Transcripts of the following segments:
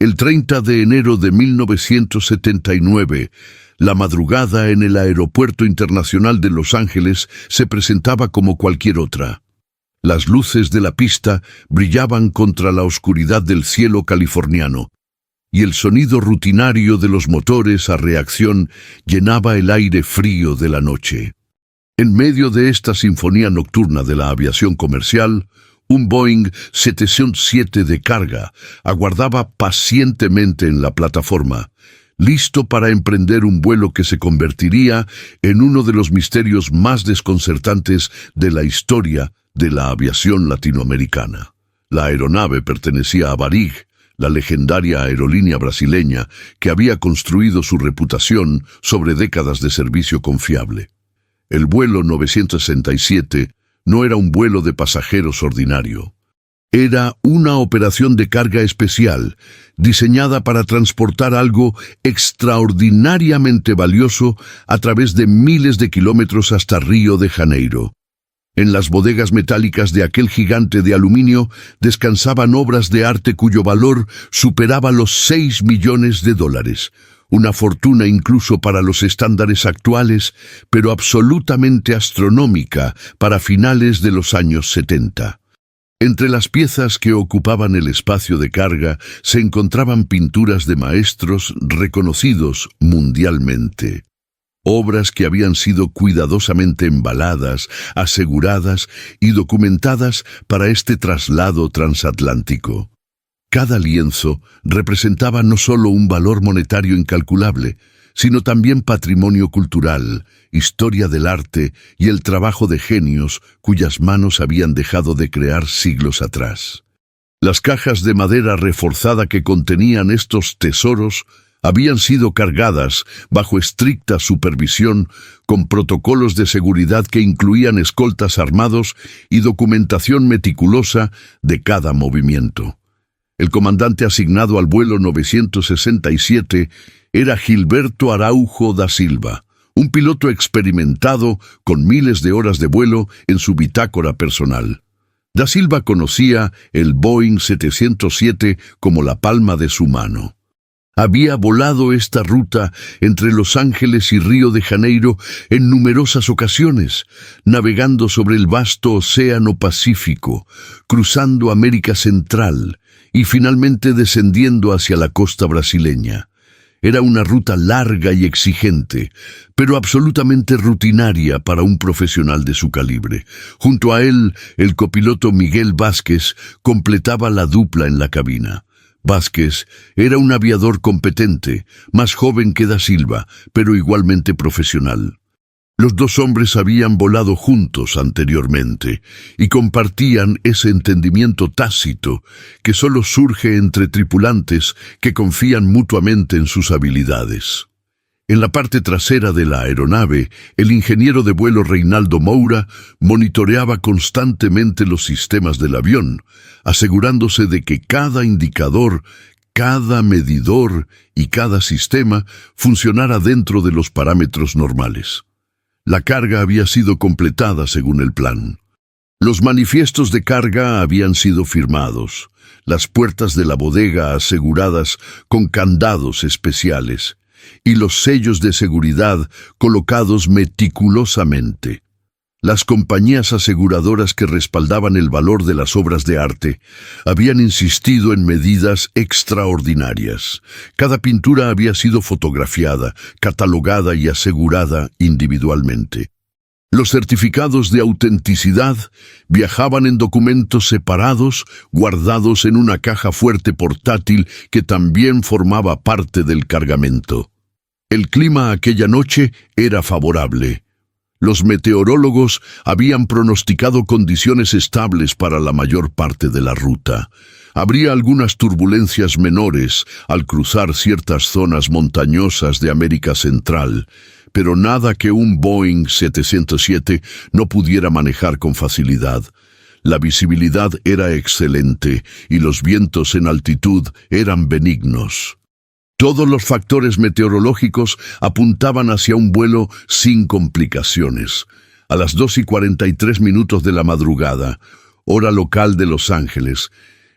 El 30 de enero de 1979, la madrugada en el Aeropuerto Internacional de Los Ángeles se presentaba como cualquier otra. Las luces de la pista brillaban contra la oscuridad del cielo californiano, y el sonido rutinario de los motores a reacción llenaba el aire frío de la noche. En medio de esta sinfonía nocturna de la aviación comercial, un Boeing 707 de carga aguardaba pacientemente en la plataforma, listo para emprender un vuelo que se convertiría en uno de los misterios más desconcertantes de la historia de la aviación latinoamericana. La aeronave pertenecía a Varig, la legendaria aerolínea brasileña que había construido su reputación sobre décadas de servicio confiable. El vuelo 967 no era un vuelo de pasajeros ordinario. Era una operación de carga especial, diseñada para transportar algo extraordinariamente valioso a través de miles de kilómetros hasta Río de Janeiro. En las bodegas metálicas de aquel gigante de aluminio descansaban obras de arte cuyo valor superaba los 6 millones de dólares. Una fortuna incluso para los estándares actuales, pero absolutamente astronómica para finales de los años 70. Entre las piezas que ocupaban el espacio de carga se encontraban pinturas de maestros reconocidos mundialmente. Obras que habían sido cuidadosamente embaladas, aseguradas y documentadas para este traslado transatlántico. Cada lienzo representaba no solo un valor monetario incalculable, sino también patrimonio cultural, historia del arte y el trabajo de genios cuyas manos habían dejado de crear siglos atrás. Las cajas de madera reforzada que contenían estos tesoros habían sido cargadas bajo estricta supervisión con protocolos de seguridad que incluían escoltas armados y documentación meticulosa de cada movimiento. El comandante asignado al vuelo 967 era Gilberto Araujo da Silva, un piloto experimentado con miles de horas de vuelo en su bitácora personal. Da Silva conocía el Boeing 707 como la palma de su mano. Había volado esta ruta entre Los Ángeles y Río de Janeiro en numerosas ocasiones, navegando sobre el vasto Océano Pacífico, cruzando América Central y finalmente descendiendo hacia la costa brasileña. Era una ruta larga y exigente, pero absolutamente rutinaria para un profesional de su calibre. Junto a él, el copiloto Miguel Vázquez completaba la dupla en la cabina. Vázquez era un aviador competente, más joven que da Silva, pero igualmente profesional. Los dos hombres habían volado juntos anteriormente y compartían ese entendimiento tácito que solo surge entre tripulantes que confían mutuamente en sus habilidades. En la parte trasera de la aeronave, el ingeniero de vuelo Reinaldo Moura monitoreaba constantemente los sistemas del avión, asegurándose de que cada indicador, cada medidor y cada sistema funcionara dentro de los parámetros normales. La carga había sido completada según el plan. Los manifiestos de carga habían sido firmados, las puertas de la bodega aseguradas con candados especiales y los sellos de seguridad colocados meticulosamente. Las compañías aseguradoras que respaldaban el valor de las obras de arte habían insistido en medidas extraordinarias. Cada pintura había sido fotografiada, catalogada y asegurada individualmente. Los certificados de autenticidad viajaban en documentos separados, guardados en una caja fuerte portátil que también formaba parte del cargamento. El clima aquella noche era favorable. Los meteorólogos habían pronosticado condiciones estables para la mayor parte de la ruta. Habría algunas turbulencias menores al cruzar ciertas zonas montañosas de América Central, pero nada que un Boeing 707 no pudiera manejar con facilidad. La visibilidad era excelente y los vientos en altitud eran benignos. Todos los factores meteorológicos apuntaban hacia un vuelo sin complicaciones. A las 2:43 de la madrugada, hora local de Los Ángeles,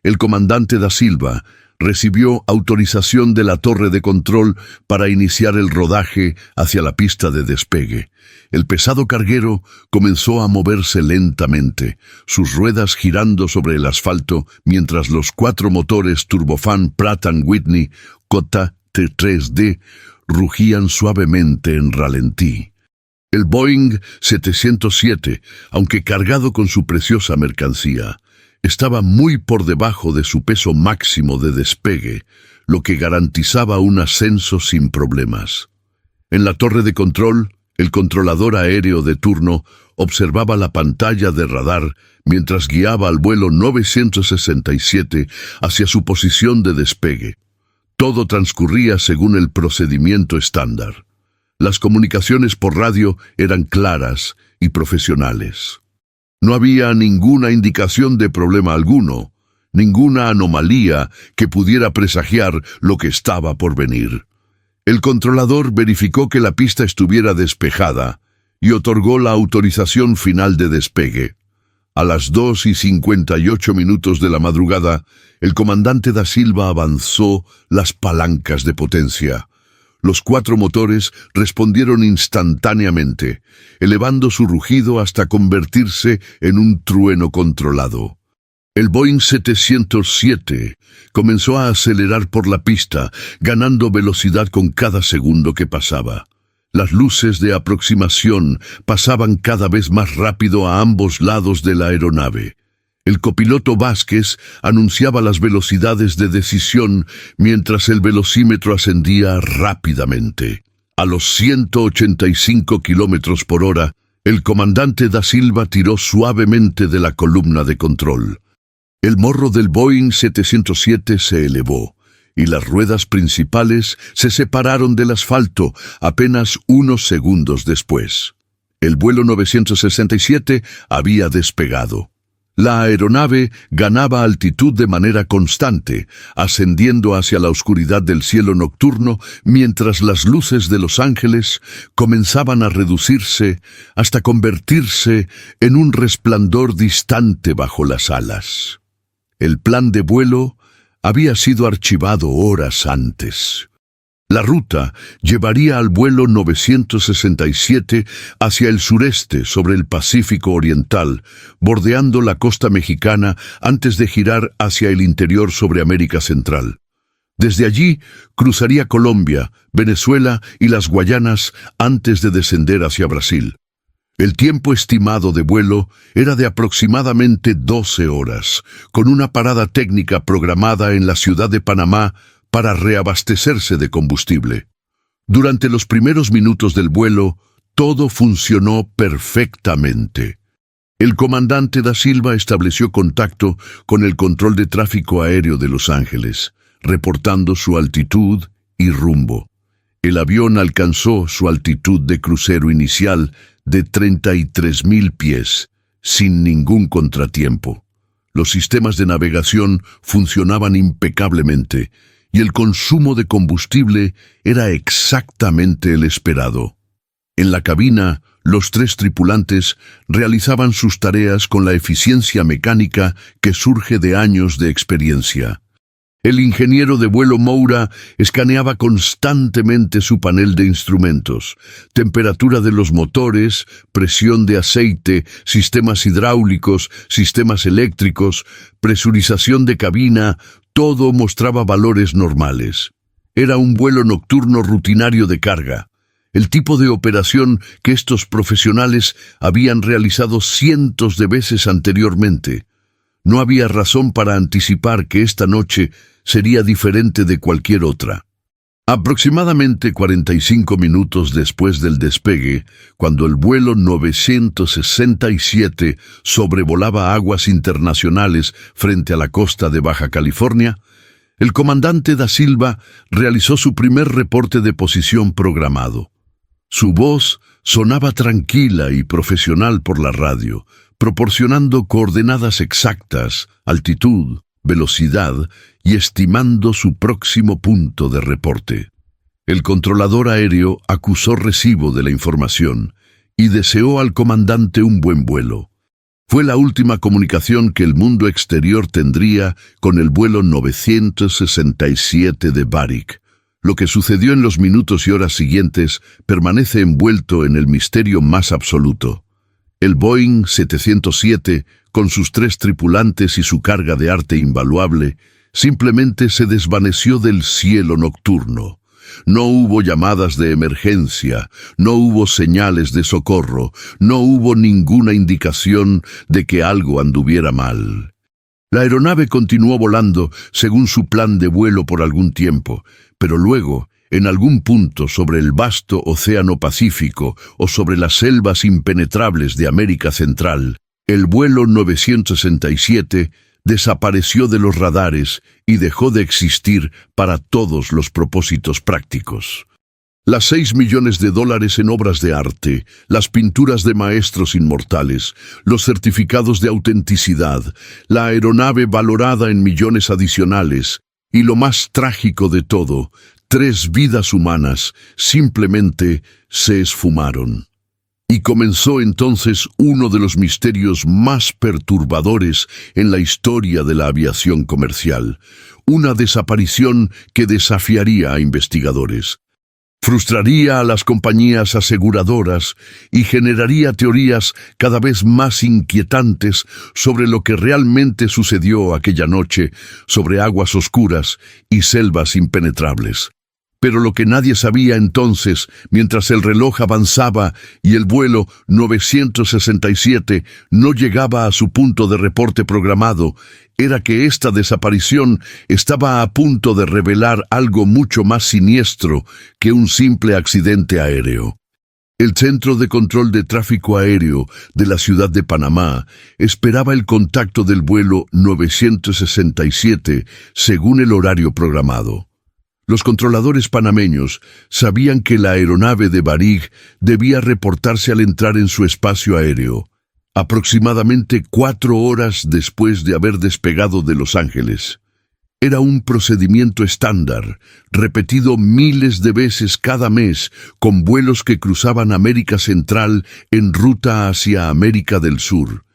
el comandante da Silva recibió autorización de la torre de control para iniciar el rodaje hacia la pista de despegue. El pesado carguero comenzó a moverse lentamente, sus ruedas girando sobre el asfalto, mientras los 4 motores turbofan Pratt & Whitney Cota T3D rugían suavemente en ralentí. El Boeing 707, aunque cargado con su preciosa mercancía, estaba muy por debajo de su peso máximo de despegue, lo que garantizaba un ascenso sin problemas. En la torre de control, el controlador aéreo de turno observaba la pantalla de radar mientras guiaba al vuelo 967 hacia su posición de despegue. Todo transcurría según el procedimiento estándar. Las comunicaciones por radio eran claras y profesionales. No había ninguna indicación de problema alguno, ninguna anomalía que pudiera presagiar lo que estaba por venir. El controlador verificó que la pista estuviera despejada y otorgó la autorización final de despegue. A las 2:58 de la madrugada, el comandante da Silva avanzó las palancas de potencia. Los 4 motores respondieron instantáneamente, elevando su rugido hasta convertirse en un trueno controlado. El Boeing 707 comenzó a acelerar por la pista, ganando velocidad con cada segundo que pasaba. Las luces de aproximación pasaban cada vez más rápido a ambos lados de la aeronave. El copiloto Vázquez anunciaba las velocidades de decisión mientras el velocímetro ascendía rápidamente. A los 185 kilómetros por hora, el comandante da Silva tiró suavemente de la columna de control. El morro del Boeing 707 se elevó y las ruedas principales se separaron del asfalto apenas unos segundos después. El vuelo 967 había despegado. La aeronave ganaba altitud de manera constante, ascendiendo hacia la oscuridad del cielo nocturno mientras las luces de Los Ángeles comenzaban a reducirse hasta convertirse en un resplandor distante bajo las alas. El plan de vuelo había sido archivado horas antes. La ruta llevaría al vuelo 967 hacia el sureste sobre el Pacífico Oriental, bordeando la costa mexicana antes de girar hacia el interior sobre América Central. Desde allí cruzaría Colombia, Venezuela y las Guayanas antes de descender hacia Brasil. El tiempo estimado de vuelo era de aproximadamente 12 horas, con una parada técnica programada en la ciudad de Panamá para reabastecerse de combustible. Durante los primeros minutos del vuelo, todo funcionó perfectamente. El comandante da Silva estableció contacto con el control de tráfico aéreo de Los Ángeles, reportando su altitud y rumbo. El avión alcanzó su altitud de crucero inicial de 33,000 pies, sin ningún contratiempo. Los sistemas de navegación funcionaban impecablemente, y el consumo de combustible era exactamente el esperado. En la cabina, los 3 tripulantes realizaban sus tareas con la eficiencia mecánica que surge de años de experiencia. El ingeniero de vuelo Moura escaneaba constantemente su panel de instrumentos: temperatura de los motores, presión de aceite, sistemas hidráulicos, sistemas eléctricos, presurización de cabina. Todo mostraba valores normales. Era un vuelo nocturno rutinario de carga, el tipo de operación que estos profesionales habían realizado cientos de veces anteriormente. No había razón para anticipar que esta noche sería diferente de cualquier otra. Aproximadamente 45 minutos después del despegue, cuando el vuelo 967 sobrevolaba aguas internacionales frente a la costa de Baja California, el comandante da Silva realizó su primer reporte de posición programado. Su voz sonaba tranquila y profesional por la radio, proporcionando coordenadas exactas, altitud, velocidad y estimando su próximo punto de reporte. El controlador aéreo acusó recibo de la información y deseó al comandante un buen vuelo. Fue la última comunicación que el mundo exterior tendría con el vuelo 967 de Varig. Lo que sucedió en los minutos y horas siguientes permanece envuelto en el misterio más absoluto. El Boeing 707, con sus 3 tripulantes y su carga de arte invaluable, simplemente se desvaneció del cielo nocturno. No hubo llamadas de emergencia, no hubo señales de socorro, no hubo ninguna indicación de que algo anduviera mal. La aeronave continuó volando según su plan de vuelo por algún tiempo, pero luego, en algún punto sobre el vasto océano Pacífico o sobre las selvas impenetrables de América Central, el vuelo 967 desapareció de los radares y dejó de existir para todos los propósitos prácticos. Las $6 millones en obras de arte, las pinturas de maestros inmortales, los certificados de autenticidad, la aeronave valorada en millones adicionales y lo más trágico de todo, 3 vidas humanas simplemente se esfumaron. Y comenzó entonces uno de los misterios más perturbadores en la historia de la aviación comercial, una desaparición que desafiaría a investigadores. Frustraría a las compañías aseguradoras y generaría teorías cada vez más inquietantes sobre lo que realmente sucedió aquella noche sobre aguas oscuras y selvas impenetrables. Pero lo que nadie sabía entonces, mientras el reloj avanzaba y el vuelo 967 no llegaba a su punto de reporte programado, era que esta desaparición estaba a punto de revelar algo mucho más siniestro que un simple accidente aéreo. El Centro de Control de Tráfico Aéreo de la ciudad de Panamá esperaba el contacto del vuelo 967 según el horario programado. Los controladores panameños sabían que la aeronave de Varig debía reportarse al entrar en su espacio aéreo, aproximadamente 4 horas después de haber despegado de Los Ángeles. Era un procedimiento estándar, repetido miles de veces cada mes, con vuelos que cruzaban América Central en ruta hacia América del Sur.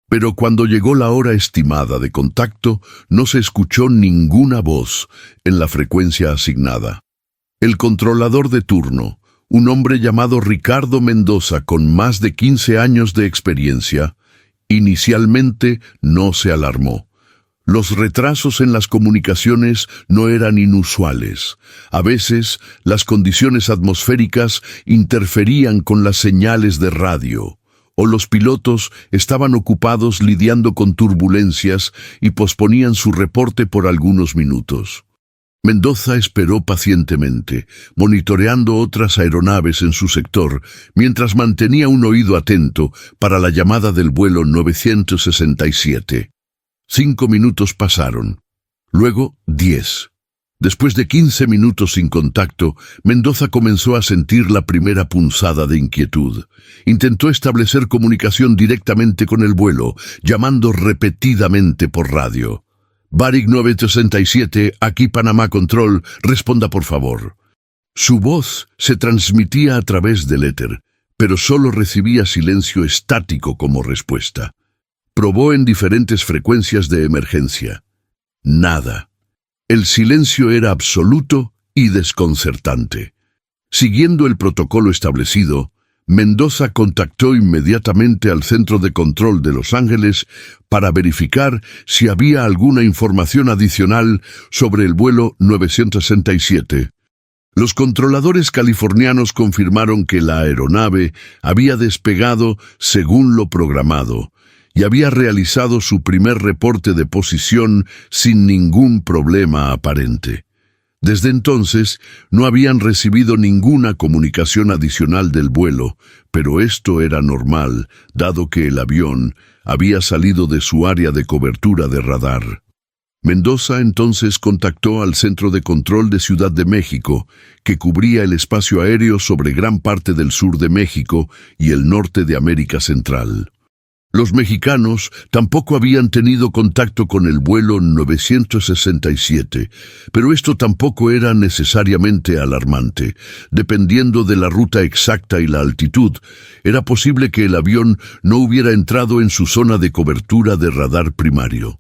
Pero cuando llegó la hora estimada de contacto, no se escuchó ninguna voz en la frecuencia asignada. El controlador de turno, un hombre llamado Ricardo Mendoza con más de 15 años de experiencia, inicialmente no se alarmó. Los retrasos en las comunicaciones no eran inusuales. A veces, las condiciones atmosféricas interferían con las señales de radio, o los pilotos estaban ocupados lidiando con turbulencias y posponían su reporte por algunos minutos. Mendoza esperó pacientemente, monitoreando otras aeronaves en su sector, mientras mantenía un oído atento para la llamada del vuelo 967. 5 minutos pasaron, luego 10. Después de 15 minutos sin contacto, Mendoza comenzó a sentir la primera punzada de inquietud. Intentó establecer comunicación directamente con el vuelo, llamando repetidamente por radio. Varig 967, aquí Panamá Control, responda por favor. Su voz se transmitía a través del éter, pero solo recibía silencio estático como respuesta. Probó en diferentes frecuencias de emergencia. Nada. El silencio era absoluto y desconcertante. Siguiendo el protocolo establecido, Mendoza contactó inmediatamente al Centro de Control de Los Ángeles para verificar si había alguna información adicional sobre el vuelo 967. Los controladores californianos confirmaron que la aeronave había despegado según lo programado y había realizado su primer reporte de posición sin ningún problema aparente. Desde entonces, no habían recibido ninguna comunicación adicional del vuelo, pero esto era normal, dado que el avión había salido de su área de cobertura de radar. Mendoza entonces contactó al Centro de Control de Ciudad de México, que cubría el espacio aéreo sobre gran parte del sur de México y el norte de América Central. Los mexicanos tampoco habían tenido contacto con el vuelo 967, pero esto tampoco era necesariamente alarmante. Dependiendo de la ruta exacta y la altitud, era posible que el avión no hubiera entrado en su zona de cobertura de radar primario.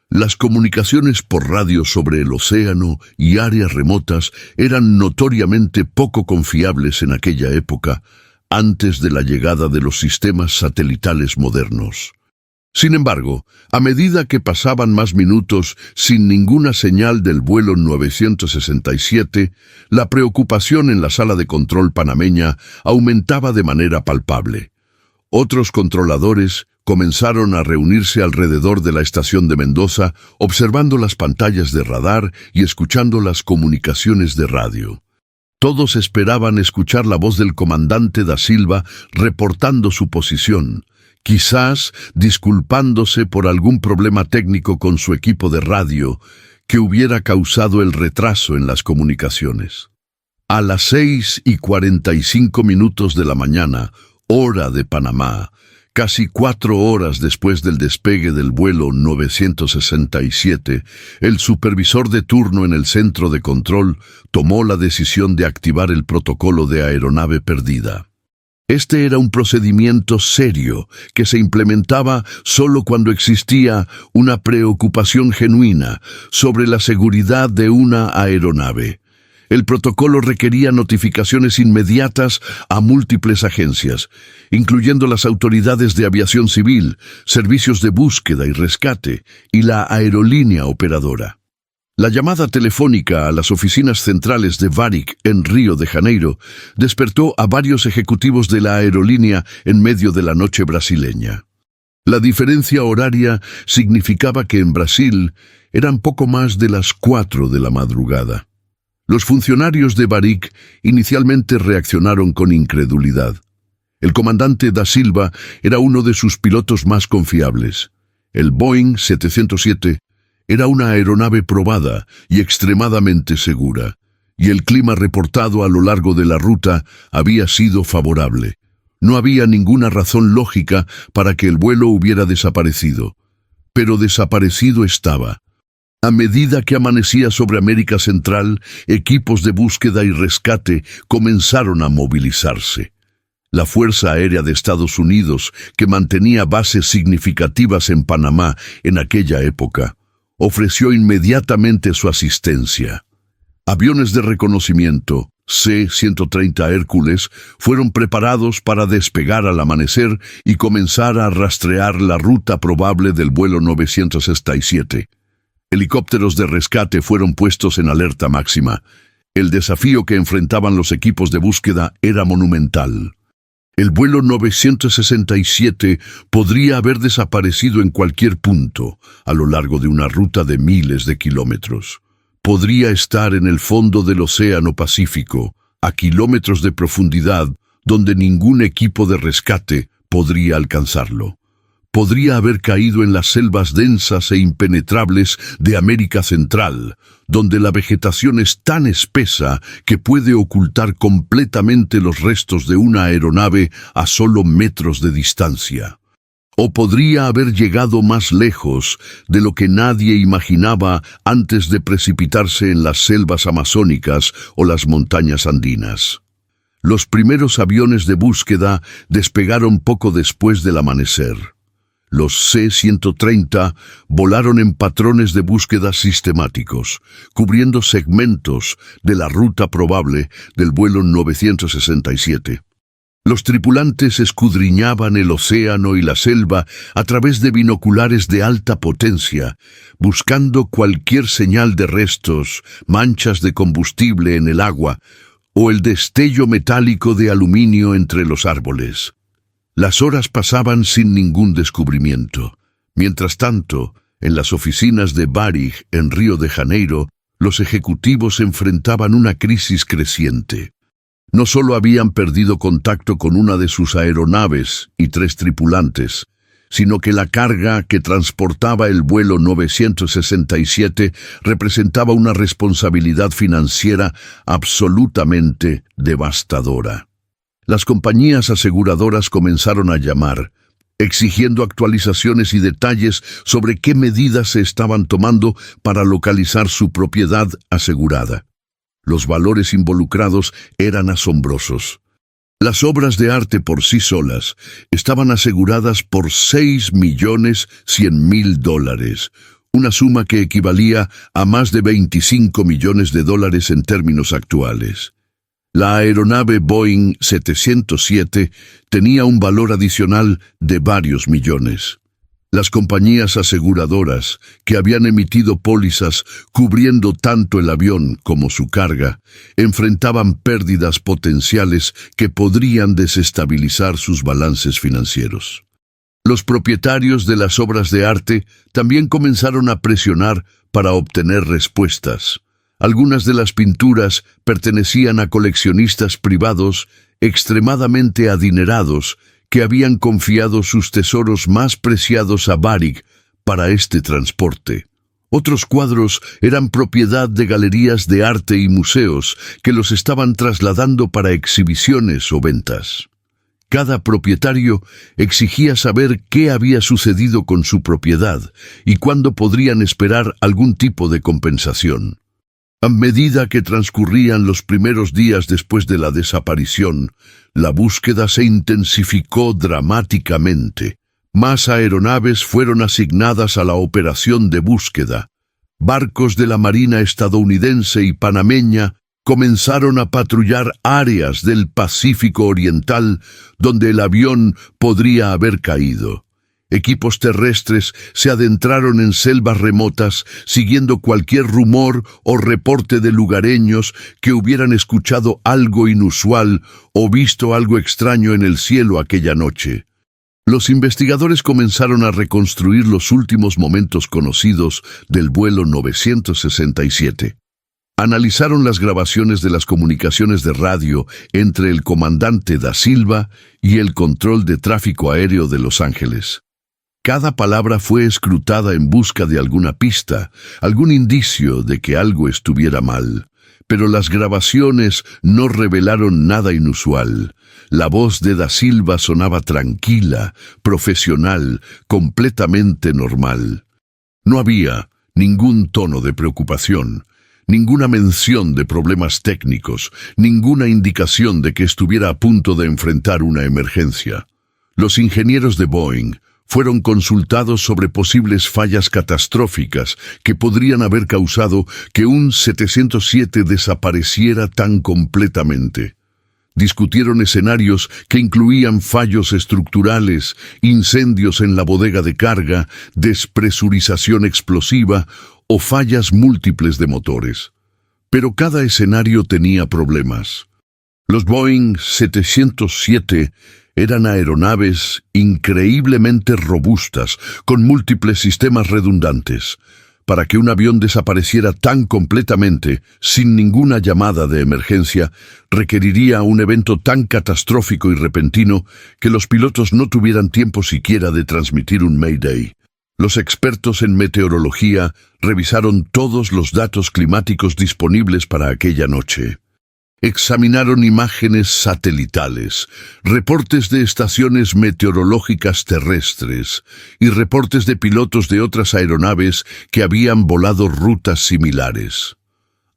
Las comunicaciones por radio sobre el océano y áreas remotas eran notoriamente poco confiables en aquella época, antes de la llegada de los sistemas satelitales modernos. Sin embargo, a medida que pasaban más minutos sin ninguna señal del vuelo 967, la preocupación en la sala de control panameña aumentaba de manera palpable. Otros controladores comenzaron a reunirse alrededor de la estación de Mendoza, observando las pantallas de radar y escuchando las comunicaciones de radio. Todos esperaban escuchar la voz del comandante da Silva reportando su posición, quizás disculpándose por algún problema técnico con su equipo de radio que hubiera causado el retraso en las comunicaciones. A las 6:45 de la mañana, hora de Panamá, casi 4 horas después del despegue del vuelo 967, el supervisor de turno en el centro de control tomó la decisión de activar el protocolo de aeronave perdida. Este era un procedimiento serio que se implementaba solo cuando existía una preocupación genuina sobre la seguridad de una aeronave. El protocolo requería notificaciones inmediatas a múltiples agencias, incluyendo las autoridades de aviación civil, servicios de búsqueda y rescate y la aerolínea operadora. La llamada telefónica a las oficinas centrales de Varig en Río de Janeiro despertó a varios ejecutivos de la aerolínea en medio de la noche brasileña. La diferencia horaria significaba que en Brasil eran poco más de las 4 de la madrugada. Los funcionarios de Varig inicialmente reaccionaron con incredulidad. El comandante da Silva era uno de sus pilotos más confiables. El Boeing 707 era una aeronave probada y extremadamente segura, y el clima reportado a lo largo de la ruta había sido favorable. No había ninguna razón lógica para que el vuelo hubiera desaparecido, pero desaparecido estaba. A medida que amanecía sobre América Central, equipos de búsqueda y rescate comenzaron a movilizarse. La Fuerza Aérea de Estados Unidos, que mantenía bases significativas en Panamá en aquella época, ofreció inmediatamente su asistencia. Aviones de reconocimiento, C-130 Hércules, fueron preparados para despegar al amanecer y comenzar a rastrear la ruta probable del vuelo 967. Helicópteros de rescate fueron puestos en alerta máxima. El desafío que enfrentaban los equipos de búsqueda era monumental. El vuelo 967 podría haber desaparecido en cualquier punto a lo largo de una ruta de miles de kilómetros. Podría estar en el fondo del Océano Pacífico, a kilómetros de profundidad, donde ningún equipo de rescate podría alcanzarlo. Podría haber caído en las selvas densas e impenetrables de América Central, donde la vegetación es tan espesa que puede ocultar completamente los restos de una aeronave a solo metros de distancia. O podría haber llegado más lejos de lo que nadie imaginaba antes de precipitarse en las selvas amazónicas o las montañas andinas. Los primeros aviones de búsqueda despegaron poco después del amanecer. Los C-130 volaron en patrones de búsqueda sistemáticos, cubriendo segmentos de la ruta probable del vuelo 967. Los tripulantes escudriñaban el océano y la selva a través de binoculares de alta potencia, buscando cualquier señal de restos, manchas de combustible en el agua o el destello metálico de aluminio entre los árboles. Las horas pasaban sin ningún descubrimiento. Mientras tanto, en las oficinas de Varig en Río de Janeiro, los ejecutivos enfrentaban una crisis creciente. No solo habían perdido contacto con una de sus aeronaves y 3 tripulantes, sino que la carga que transportaba el vuelo 967 representaba una responsabilidad financiera absolutamente devastadora. Las compañías aseguradoras comenzaron a llamar, exigiendo actualizaciones y detalles sobre qué medidas se estaban tomando para localizar su propiedad asegurada. Los valores involucrados eran asombrosos. Las obras de arte por sí solas estaban aseguradas por $6.100.000, una suma que equivalía a más de $25 millones en términos actuales. La aeronave Boeing 707 tenía un valor adicional de varios millones. Las compañías aseguradoras, que habían emitido pólizas cubriendo tanto el avión como su carga, enfrentaban pérdidas potenciales que podrían desestabilizar sus balances financieros. Los propietarios de las obras de arte también comenzaron a presionar para obtener respuestas. Algunas de las pinturas pertenecían a coleccionistas privados extremadamente adinerados que habían confiado sus tesoros más preciados a Varig para este transporte. Otros cuadros eran propiedad de galerías de arte y museos que los estaban trasladando para exhibiciones o ventas. Cada propietario exigía saber qué había sucedido con su propiedad y cuándo podrían esperar algún tipo de compensación. A medida que transcurrían los primeros días después de la desaparición, la búsqueda se intensificó dramáticamente. Más aeronaves fueron asignadas a la operación de búsqueda. Barcos de la Marina estadounidense y panameña comenzaron a patrullar áreas del Pacífico Oriental donde el avión podría haber caído. Equipos terrestres se adentraron en selvas remotas siguiendo cualquier rumor o reporte de lugareños que hubieran escuchado algo inusual o visto algo extraño en el cielo aquella noche. Los investigadores comenzaron a reconstruir los últimos momentos conocidos del vuelo 967. Analizaron las grabaciones de las comunicaciones de radio entre el comandante Da Silva y el control de tráfico aéreo de Los Ángeles. Cada palabra fue escrutada en busca de alguna pista, algún indicio de que algo estuviera mal. Pero las grabaciones no revelaron nada inusual. La voz de Da Silva sonaba tranquila, profesional, completamente normal. No había ningún tono de preocupación, ninguna mención de problemas técnicos, ninguna indicación de que estuviera a punto de enfrentar una emergencia. Los ingenieros de Boeing fueron consultados sobre posibles fallas catastróficas que podrían haber causado que un 707 desapareciera tan completamente. Discutieron escenarios que incluían fallos estructurales, incendios en la bodega de carga, despresurización explosiva o fallas múltiples de motores. Pero cada escenario tenía problemas. Los Boeing 707 eran aeronaves increíblemente robustas, con múltiples sistemas redundantes. Para que un avión desapareciera tan completamente, sin ninguna llamada de emergencia, requeriría un evento tan catastrófico y repentino que los pilotos no tuvieran tiempo siquiera de transmitir un Mayday. Los expertos en meteorología revisaron todos los datos climáticos disponibles para aquella noche. Examinaron imágenes satelitales, reportes de estaciones meteorológicas terrestres y reportes de pilotos de otras aeronaves que habían volado rutas similares.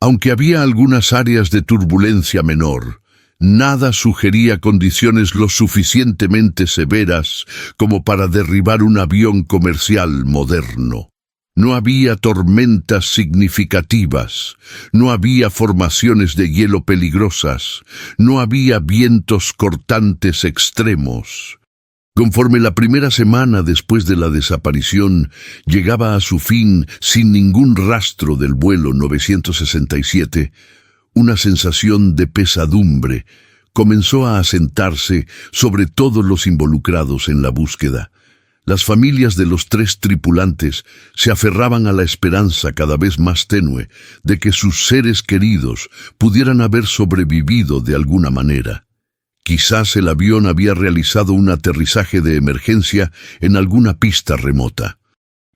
Aunque había algunas áreas de turbulencia menor, nada sugería condiciones lo suficientemente severas como para derribar un avión comercial moderno. No había tormentas significativas, no había formaciones de hielo peligrosas, no había vientos cortantes extremos. Conforme la primera semana después de la desaparición llegaba a su fin sin ningún rastro del vuelo 967, una sensación de pesadumbre comenzó a asentarse sobre todos los involucrados en la búsqueda. Las familias de los 3 tripulantes se aferraban a la esperanza cada vez más tenue de que sus seres queridos pudieran haber sobrevivido de alguna manera. Quizás el avión había realizado un aterrizaje de emergencia en alguna pista remota.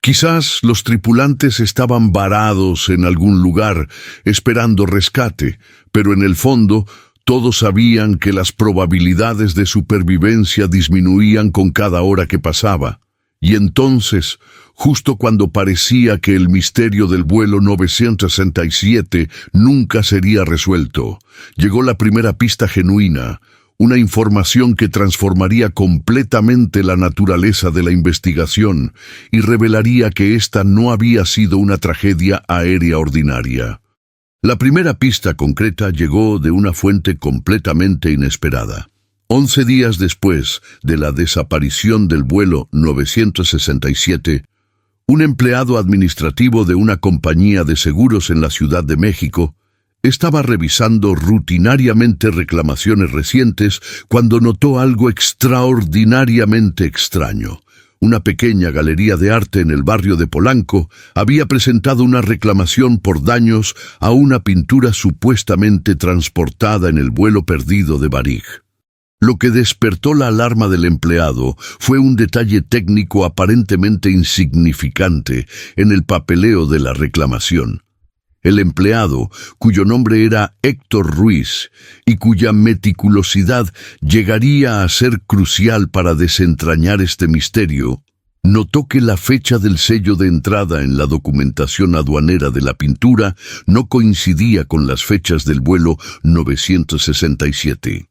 Quizás los tripulantes estaban varados en algún lugar esperando rescate, pero en el fondo Todos sabían que las probabilidades de supervivencia disminuían con cada hora que pasaba. Y entonces, justo cuando parecía que el misterio del vuelo 967 nunca sería resuelto, llegó la primera pista genuina, una información que transformaría completamente la naturaleza de la investigación y revelaría que esta no había sido una tragedia aérea ordinaria. La primera pista concreta llegó de una fuente completamente inesperada. 11 días después de la desaparición del vuelo 967, un empleado administrativo de una compañía de seguros en la Ciudad de México estaba revisando rutinariamente reclamaciones recientes cuando notó algo extraordinariamente extraño. Una pequeña galería de arte en el barrio de Polanco había presentado una reclamación por daños a una pintura supuestamente transportada en el vuelo perdido de Varig. Lo que despertó la alarma del empleado fue un detalle técnico aparentemente insignificante en el papeleo de la reclamación. El empleado, cuyo nombre era Héctor Ruiz y cuya meticulosidad llegaría a ser crucial para desentrañar este misterio, notó que la fecha del sello de entrada en la documentación aduanera de la pintura no coincidía con las fechas del vuelo 967.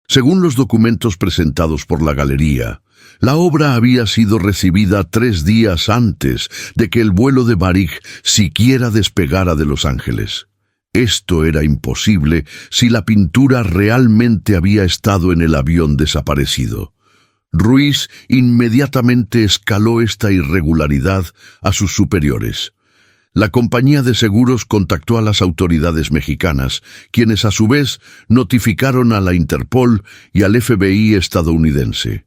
Según los documentos presentados por la galería, la obra había sido recibida 3 días antes de que el vuelo de Varig siquiera despegara de Los Ángeles. Esto era imposible si la pintura realmente había estado en el avión desaparecido. Ruiz inmediatamente escaló esta irregularidad a sus superiores. La compañía de seguros contactó a las autoridades mexicanas, quienes a su vez notificaron a la Interpol y al FBI estadounidense.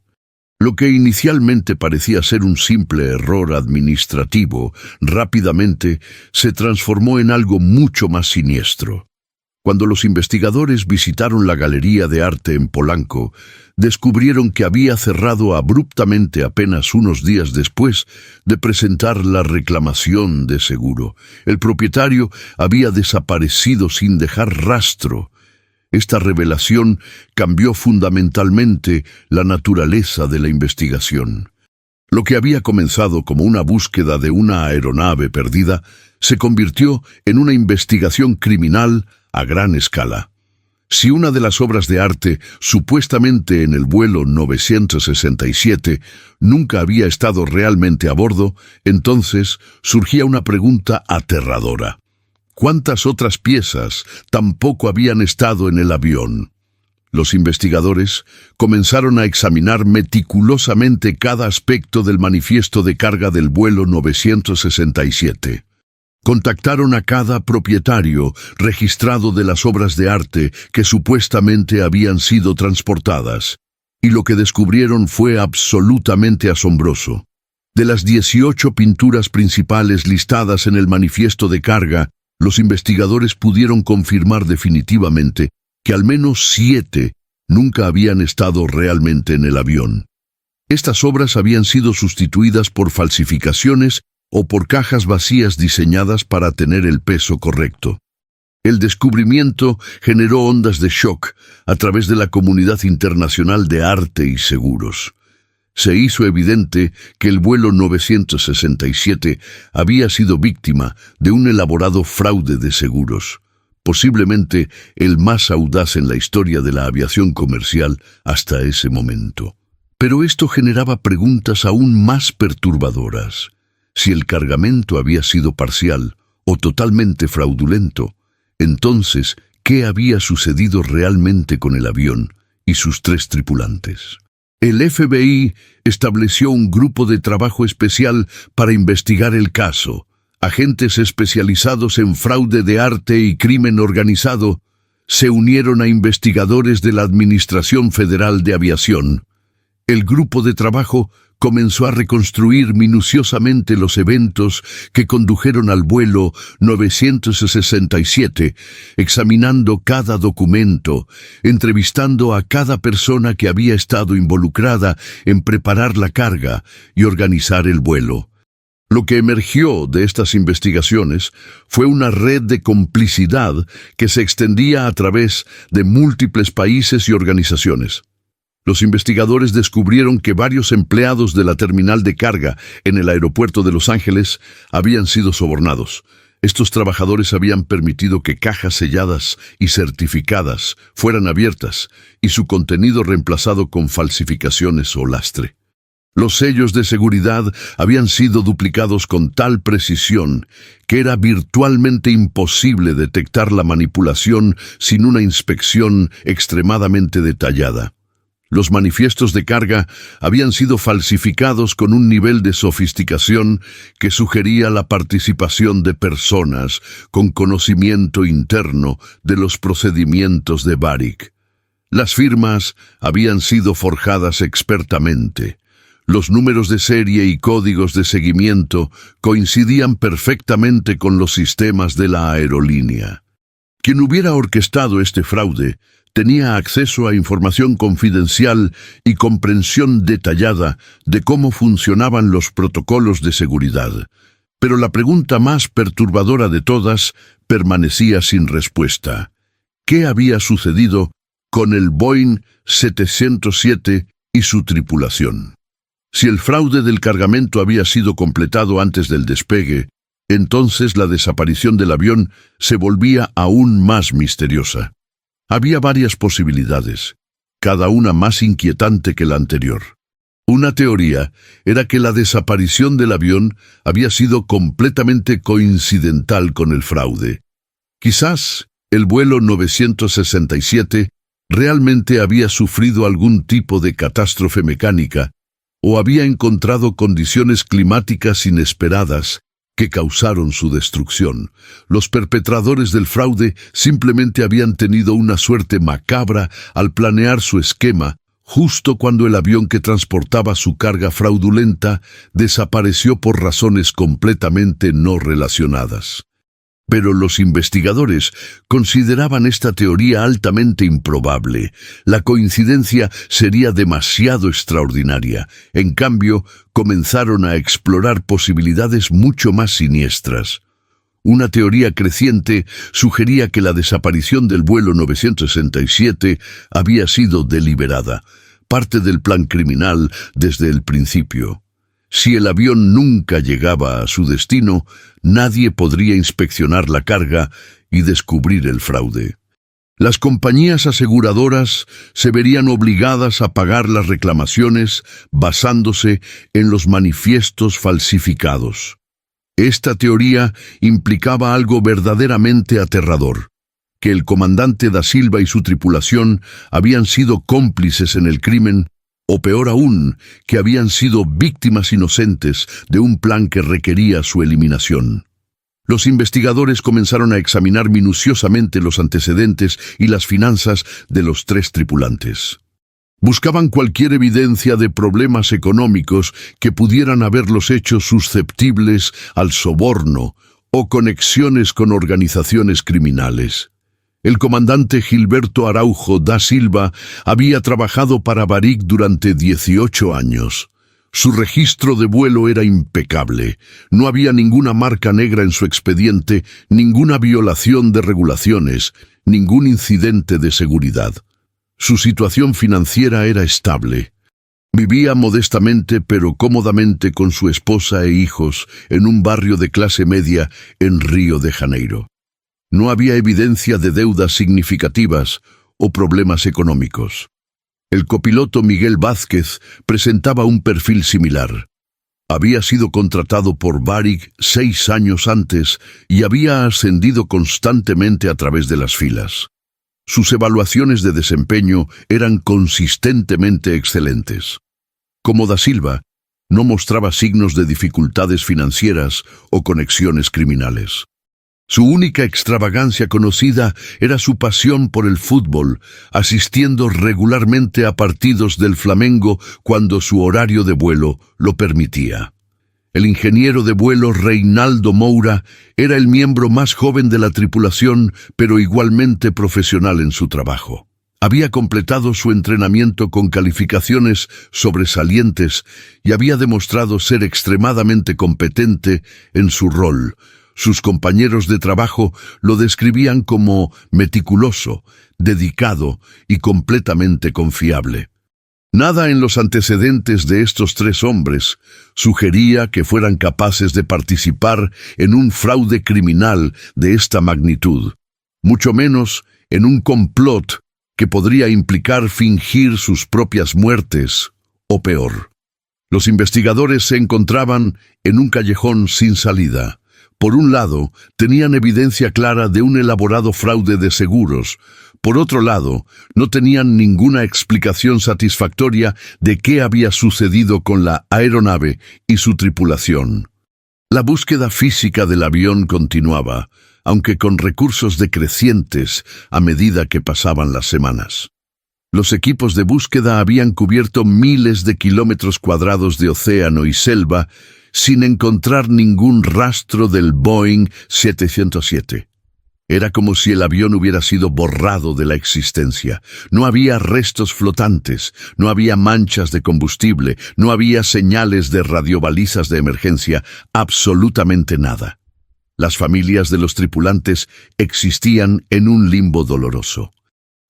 Lo que inicialmente parecía ser un simple error administrativo, rápidamente se transformó en algo mucho más siniestro. Cuando los investigadores visitaron la galería de arte en Polanco, descubrieron que había cerrado abruptamente apenas unos días después de presentar la reclamación de seguro. El propietario había desaparecido sin dejar rastro. Esta revelación cambió fundamentalmente la naturaleza de la investigación. Lo que había comenzado como una búsqueda de una aeronave perdida se convirtió en una investigación criminal a gran escala. Si una de las obras de arte, supuestamente en el vuelo 967, nunca había estado realmente a bordo, entonces surgía una pregunta aterradora. ¿Cuántas otras piezas tampoco habían estado en el avión? Los investigadores comenzaron a examinar meticulosamente cada aspecto del manifiesto de carga del vuelo 967. Contactaron a cada propietario registrado de las obras de arte que supuestamente habían sido transportadas, y lo que descubrieron fue absolutamente asombroso. De las 18 pinturas principales listadas en el manifiesto de carga, los investigadores pudieron confirmar definitivamente que al menos 7 nunca habían estado realmente en el avión. Estas obras habían sido sustituidas por falsificaciones o por cajas vacías diseñadas para tener el peso correcto. El descubrimiento generó ondas de shock a través de la comunidad internacional de arte y seguros. Se hizo evidente que el vuelo 967 había sido víctima de un elaborado fraude de seguros, posiblemente el más audaz en la historia de la aviación comercial hasta ese momento. Pero esto generaba preguntas aún más perturbadoras. Si el cargamento había sido parcial o totalmente fraudulento, entonces, ¿qué había sucedido realmente con el avión y sus 3 tripulantes? El FBI estableció un grupo de trabajo especial para investigar el caso. Agentes especializados en fraude de arte y crimen organizado se unieron a investigadores de la Administración Federal de Aviación. El grupo de trabajo comenzó a reconstruir minuciosamente los eventos que condujeron al vuelo 967, examinando cada documento, entrevistando a cada persona que había estado involucrada en preparar la carga y organizar el vuelo. Lo que emergió de estas investigaciones fue una red de complicidad que se extendía a través de múltiples países y organizaciones. Los investigadores descubrieron que varios empleados de la terminal de carga en el aeropuerto de Los Ángeles habían sido sobornados. Estos trabajadores habían permitido que cajas selladas y certificadas fueran abiertas y su contenido reemplazado con falsificaciones o lastre. Los sellos de seguridad habían sido duplicados con tal precisión que era virtualmente imposible detectar la manipulación sin una inspección extremadamente detallada. Los manifiestos de carga habían sido falsificados con un nivel de sofisticación que sugería la participación de personas con conocimiento interno de los procedimientos de Varik. Las firmas habían sido forjadas expertamente. Los números de serie y códigos de seguimiento coincidían perfectamente con los sistemas de la aerolínea. Quien hubiera orquestado este fraude tenía acceso a información confidencial y comprensión detallada de cómo funcionaban los protocolos de seguridad. Pero la pregunta más perturbadora de todas permanecía sin respuesta. ¿Qué había sucedido con el Boeing 707 y su tripulación? Si el fraude del cargamento había sido completado antes del despegue, entonces la desaparición del avión se volvía aún más misteriosa. Había varias posibilidades, cada una más inquietante que la anterior. Una teoría era que la desaparición del avión había sido completamente coincidental con el fraude. Quizás el vuelo 967 realmente había sufrido algún tipo de catástrofe mecánica o había encontrado condiciones climáticas inesperadas que causaron su destrucción. Los perpetradores del fraude simplemente habían tenido una suerte macabra al planear su esquema justo cuando el avión que transportaba su carga fraudulenta desapareció por razones completamente no relacionadas. Pero los investigadores consideraban esta teoría altamente improbable. La coincidencia sería demasiado extraordinaria. En cambio, comenzaron a explorar posibilidades mucho más siniestras. Una teoría creciente sugería que la desaparición del vuelo 967 había sido deliberada, parte del plan criminal desde el principio. Si el avión nunca llegaba a su destino, nadie podría inspeccionar la carga y descubrir el fraude. Las compañías aseguradoras se verían obligadas a pagar las reclamaciones basándose en los manifiestos falsificados. Esta teoría implicaba algo verdaderamente aterrador, que el comandante Da Silva y su tripulación habían sido cómplices en el crimen, o peor aún, que habían sido víctimas inocentes de un plan que requería su eliminación. Los investigadores comenzaron a examinar minuciosamente los antecedentes y las finanzas de los tres tripulantes. Buscaban cualquier evidencia de problemas económicos que pudieran haberlos hecho susceptibles al soborno o conexiones con organizaciones criminales. El comandante Gilberto Araujo da Silva había trabajado para Varik durante 18 años. Su registro de vuelo era impecable. No había ninguna marca negra en su expediente, ninguna violación de regulaciones, ningún incidente de seguridad. Su situación financiera era estable. Vivía modestamente pero cómodamente con su esposa e hijos en un barrio de clase media en Río de Janeiro. No había evidencia de deudas significativas o problemas económicos. El copiloto Miguel Vázquez presentaba un perfil similar. Había sido contratado por Varik 6 años antes y había ascendido constantemente a través de las filas. Sus evaluaciones de desempeño eran consistentemente excelentes. Como Da Silva, no mostraba signos de dificultades financieras o conexiones criminales. Su única extravagancia conocida era su pasión por el fútbol, asistiendo regularmente a partidos del Flamengo cuando su horario de vuelo lo permitía. El ingeniero de vuelo Reinaldo Moura era el miembro más joven de la tripulación, pero igualmente profesional en su trabajo. Había completado su entrenamiento con calificaciones sobresalientes y había demostrado ser extremadamente competente en su rol. Sus compañeros de trabajo lo describían como meticuloso, dedicado y completamente confiable. Nada en los antecedentes de estos tres hombres sugería que fueran capaces de participar en un fraude criminal de esta magnitud, mucho menos en un complot que podría implicar fingir sus propias muertes, o peor. Los investigadores se encontraban en un callejón sin salida. Por un lado, tenían evidencia clara de un elaborado fraude de seguros. Por otro lado, no tenían ninguna explicación satisfactoria de qué había sucedido con la aeronave y su tripulación. La búsqueda física del avión continuaba, aunque con recursos decrecientes a medida que pasaban las semanas. Los equipos de búsqueda habían cubierto miles de kilómetros cuadrados de océano y selva sin encontrar ningún rastro del Boeing 707. Era como si el avión hubiera sido borrado de la existencia. No había restos flotantes, no había manchas de combustible, no había señales de radiobalizas de emergencia, absolutamente nada. Las familias de los tripulantes existían en un limbo doloroso.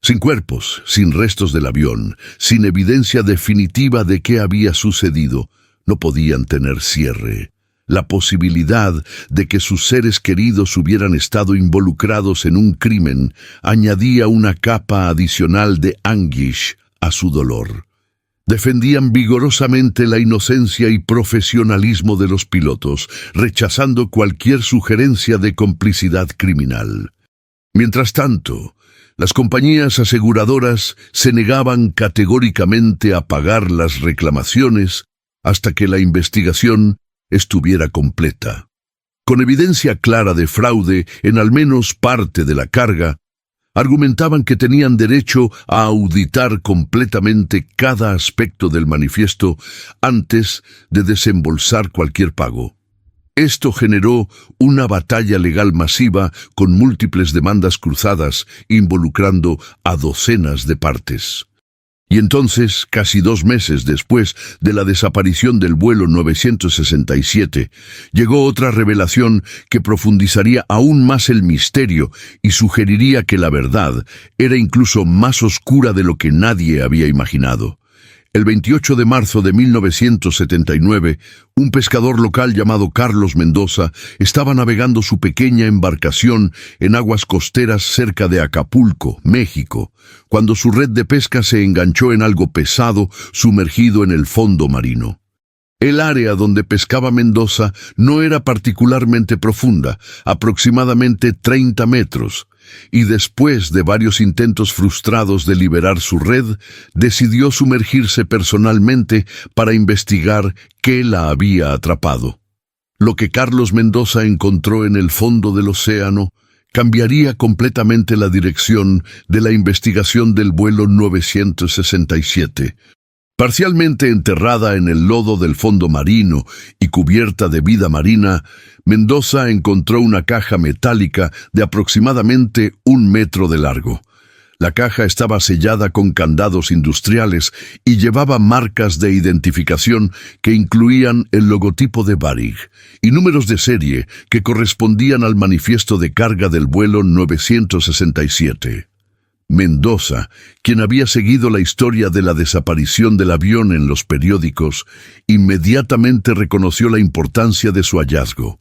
Sin cuerpos, sin restos del avión, sin evidencia definitiva de qué había sucedido, no podían tener cierre. La posibilidad de que sus seres queridos hubieran estado involucrados en un crimen añadía una capa adicional de anguish a su dolor. Defendían vigorosamente la inocencia y profesionalismo de los pilotos, rechazando cualquier sugerencia de complicidad criminal. Mientras tanto, las compañías aseguradoras se negaban categóricamente a pagar las reclamaciones hasta que la investigación estuviera completa. Con evidencia clara de fraude en al menos parte de la carga, argumentaban que tenían derecho a auditar completamente cada aspecto del manifiesto antes de desembolsar cualquier pago. Esto generó una batalla legal masiva con múltiples demandas cruzadas involucrando a docenas de partes. Y entonces, casi 2 meses después de la desaparición del vuelo 967, llegó otra revelación que profundizaría aún más el misterio y sugeriría que la verdad era incluso más oscura de lo que nadie había imaginado. El 28 de marzo de 1979, un pescador local llamado Carlos Mendoza estaba navegando su pequeña embarcación en aguas costeras cerca de Acapulco, México, cuando su red de pesca se enganchó en algo pesado sumergido en el fondo marino. El área donde pescaba Mendoza no era particularmente profunda, aproximadamente 30 metros, y después de varios intentos frustrados de liberar su red, decidió sumergirse personalmente para investigar qué la había atrapado. Lo que Carlos Mendoza encontró en el fondo del océano cambiaría completamente la dirección de la investigación del vuelo 967. Parcialmente enterrada en el lodo del fondo marino y cubierta de vida marina, Mendoza encontró una caja metálica de aproximadamente 1 metro de largo. La caja estaba sellada con candados industriales y llevaba marcas de identificación que incluían el logotipo de Varig y números de serie que correspondían al manifiesto de carga del vuelo 967. Mendoza, quien había seguido la historia de la desaparición del avión en los periódicos, inmediatamente reconoció la importancia de su hallazgo.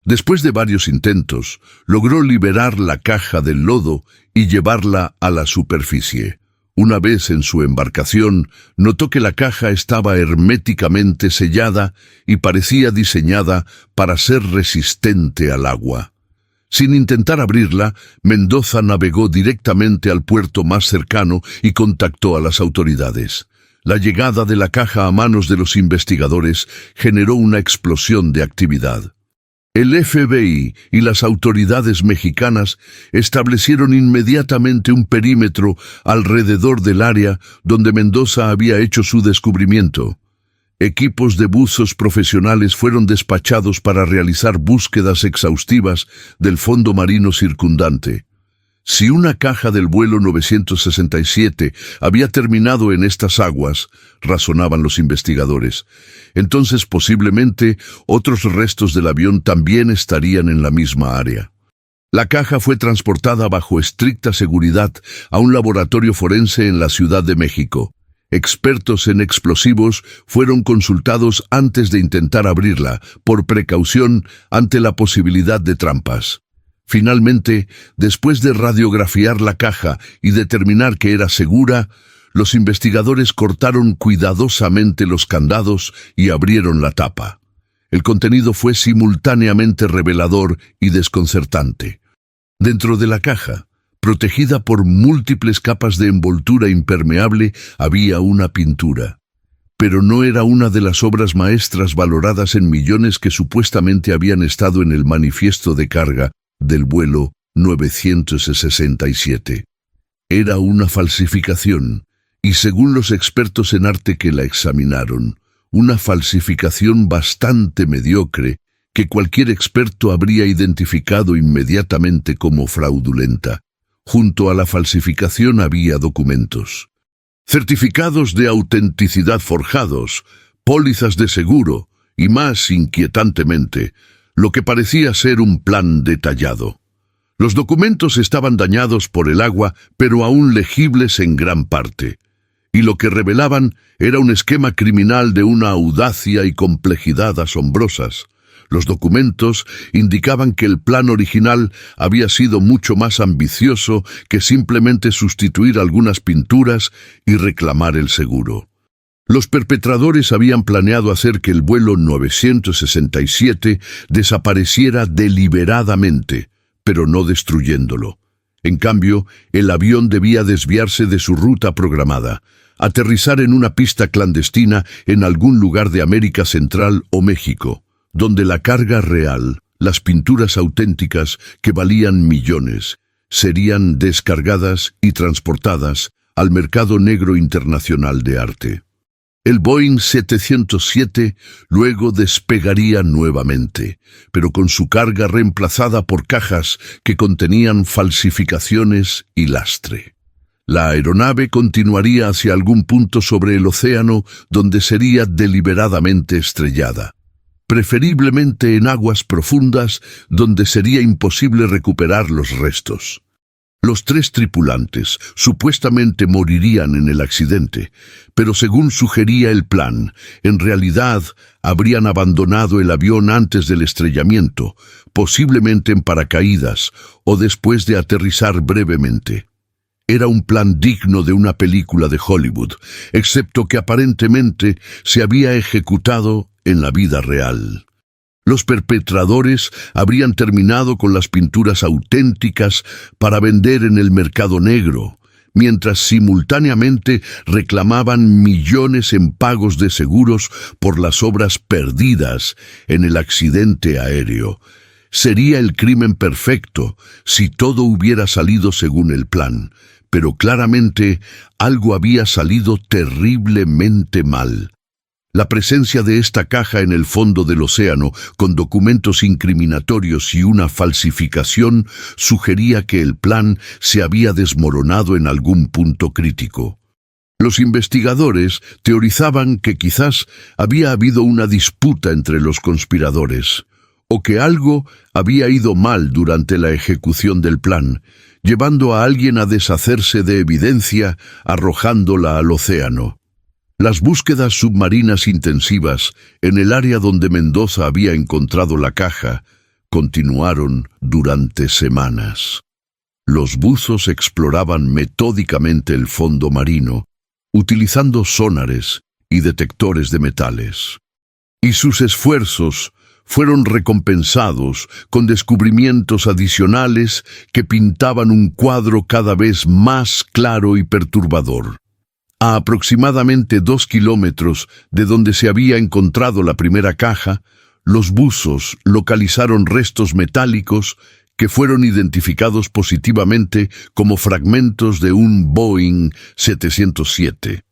Después de varios intentos, logró liberar la caja del lodo y llevarla a la superficie. Una vez en su embarcación, notó que la caja estaba herméticamente sellada y parecía diseñada para ser resistente al agua. Sin intentar abrirla, Mendoza navegó directamente al puerto más cercano y contactó a las autoridades. La llegada de la caja a manos de los investigadores generó una explosión de actividad. El FBI y las autoridades mexicanas establecieron inmediatamente un perímetro alrededor del área donde Mendoza había hecho su descubrimiento. Equipos de buzos profesionales fueron despachados para realizar búsquedas exhaustivas del fondo marino circundante. Si una caja del vuelo 967 había terminado en estas aguas, razonaban los investigadores, entonces posiblemente otros restos del avión también estarían en la misma área. La caja fue transportada bajo estricta seguridad a un laboratorio forense en la Ciudad de México. Expertos en explosivos fueron consultados antes de intentar abrirla, por precaución ante la posibilidad de trampas. Finalmente, después de radiografiar la caja y determinar que era segura, los investigadores cortaron cuidadosamente los candados y abrieron la tapa. El contenido fue simultáneamente revelador y desconcertante. Dentro de la caja, protegida por múltiples capas de envoltura impermeable, había una pintura. Pero no era una de las obras maestras valoradas en millones que supuestamente habían estado en el manifiesto de carga del vuelo 967. Era una falsificación, y según los expertos en arte que la examinaron, una falsificación bastante mediocre que cualquier experto habría identificado inmediatamente como fraudulenta. Junto a la falsificación había documentos, certificados de autenticidad forjados, pólizas de seguro y, más inquietantemente, lo que parecía ser un plan detallado. Los documentos estaban dañados por el agua, pero aún legibles en gran parte, y lo que revelaban era un esquema criminal de una audacia y complejidad asombrosas. Los documentos indicaban que el plan original había sido mucho más ambicioso que simplemente sustituir algunas pinturas y reclamar el seguro. Los perpetradores habían planeado hacer que el vuelo 967 desapareciera deliberadamente, pero no destruyéndolo. En cambio, el avión debía desviarse de su ruta programada, aterrizar en una pista clandestina en algún lugar de América Central o México, donde la carga real, las pinturas auténticas que valían millones, serían descargadas y transportadas al mercado negro internacional de arte. El Boeing 707 luego despegaría nuevamente, pero con su carga reemplazada por cajas que contenían falsificaciones y lastre. La aeronave continuaría hacia algún punto sobre el océano donde sería deliberadamente estrellada, preferiblemente en aguas profundas donde sería imposible recuperar los restos. Los 3 tripulantes supuestamente morirían en el accidente, pero según sugería el plan, en realidad habrían abandonado el avión antes del estrellamiento, posiblemente en paracaídas o después de aterrizar brevemente. Era un plan digno de una película de Hollywood, excepto que aparentemente se había ejecutado en la vida real. Los perpetradores habrían terminado con las pinturas auténticas para vender en el mercado negro, mientras simultáneamente reclamaban millones en pagos de seguros por las obras perdidas en el accidente aéreo. Sería el crimen perfecto si todo hubiera salido según el plan, pero claramente algo había salido terriblemente mal. La presencia de esta caja en el fondo del océano, con documentos incriminatorios y una falsificación, sugería que el plan se había desmoronado en algún punto crítico. Los investigadores teorizaban que quizás había habido una disputa entre los conspiradores, o que algo había ido mal durante la ejecución del plan, llevando a alguien a deshacerse de evidencia, arrojándola al océano. Las búsquedas submarinas intensivas en el área donde Mendoza había encontrado la caja continuaron durante semanas. Los buzos exploraban metódicamente el fondo marino, utilizando sonares y detectores de metales. Y sus esfuerzos fueron recompensados con descubrimientos adicionales que pintaban un cuadro cada vez más claro y perturbador. A aproximadamente 2 kilómetros de donde se había encontrado la primera caja, los buzos localizaron restos metálicos que fueron identificados positivamente como fragmentos de un Boeing 707.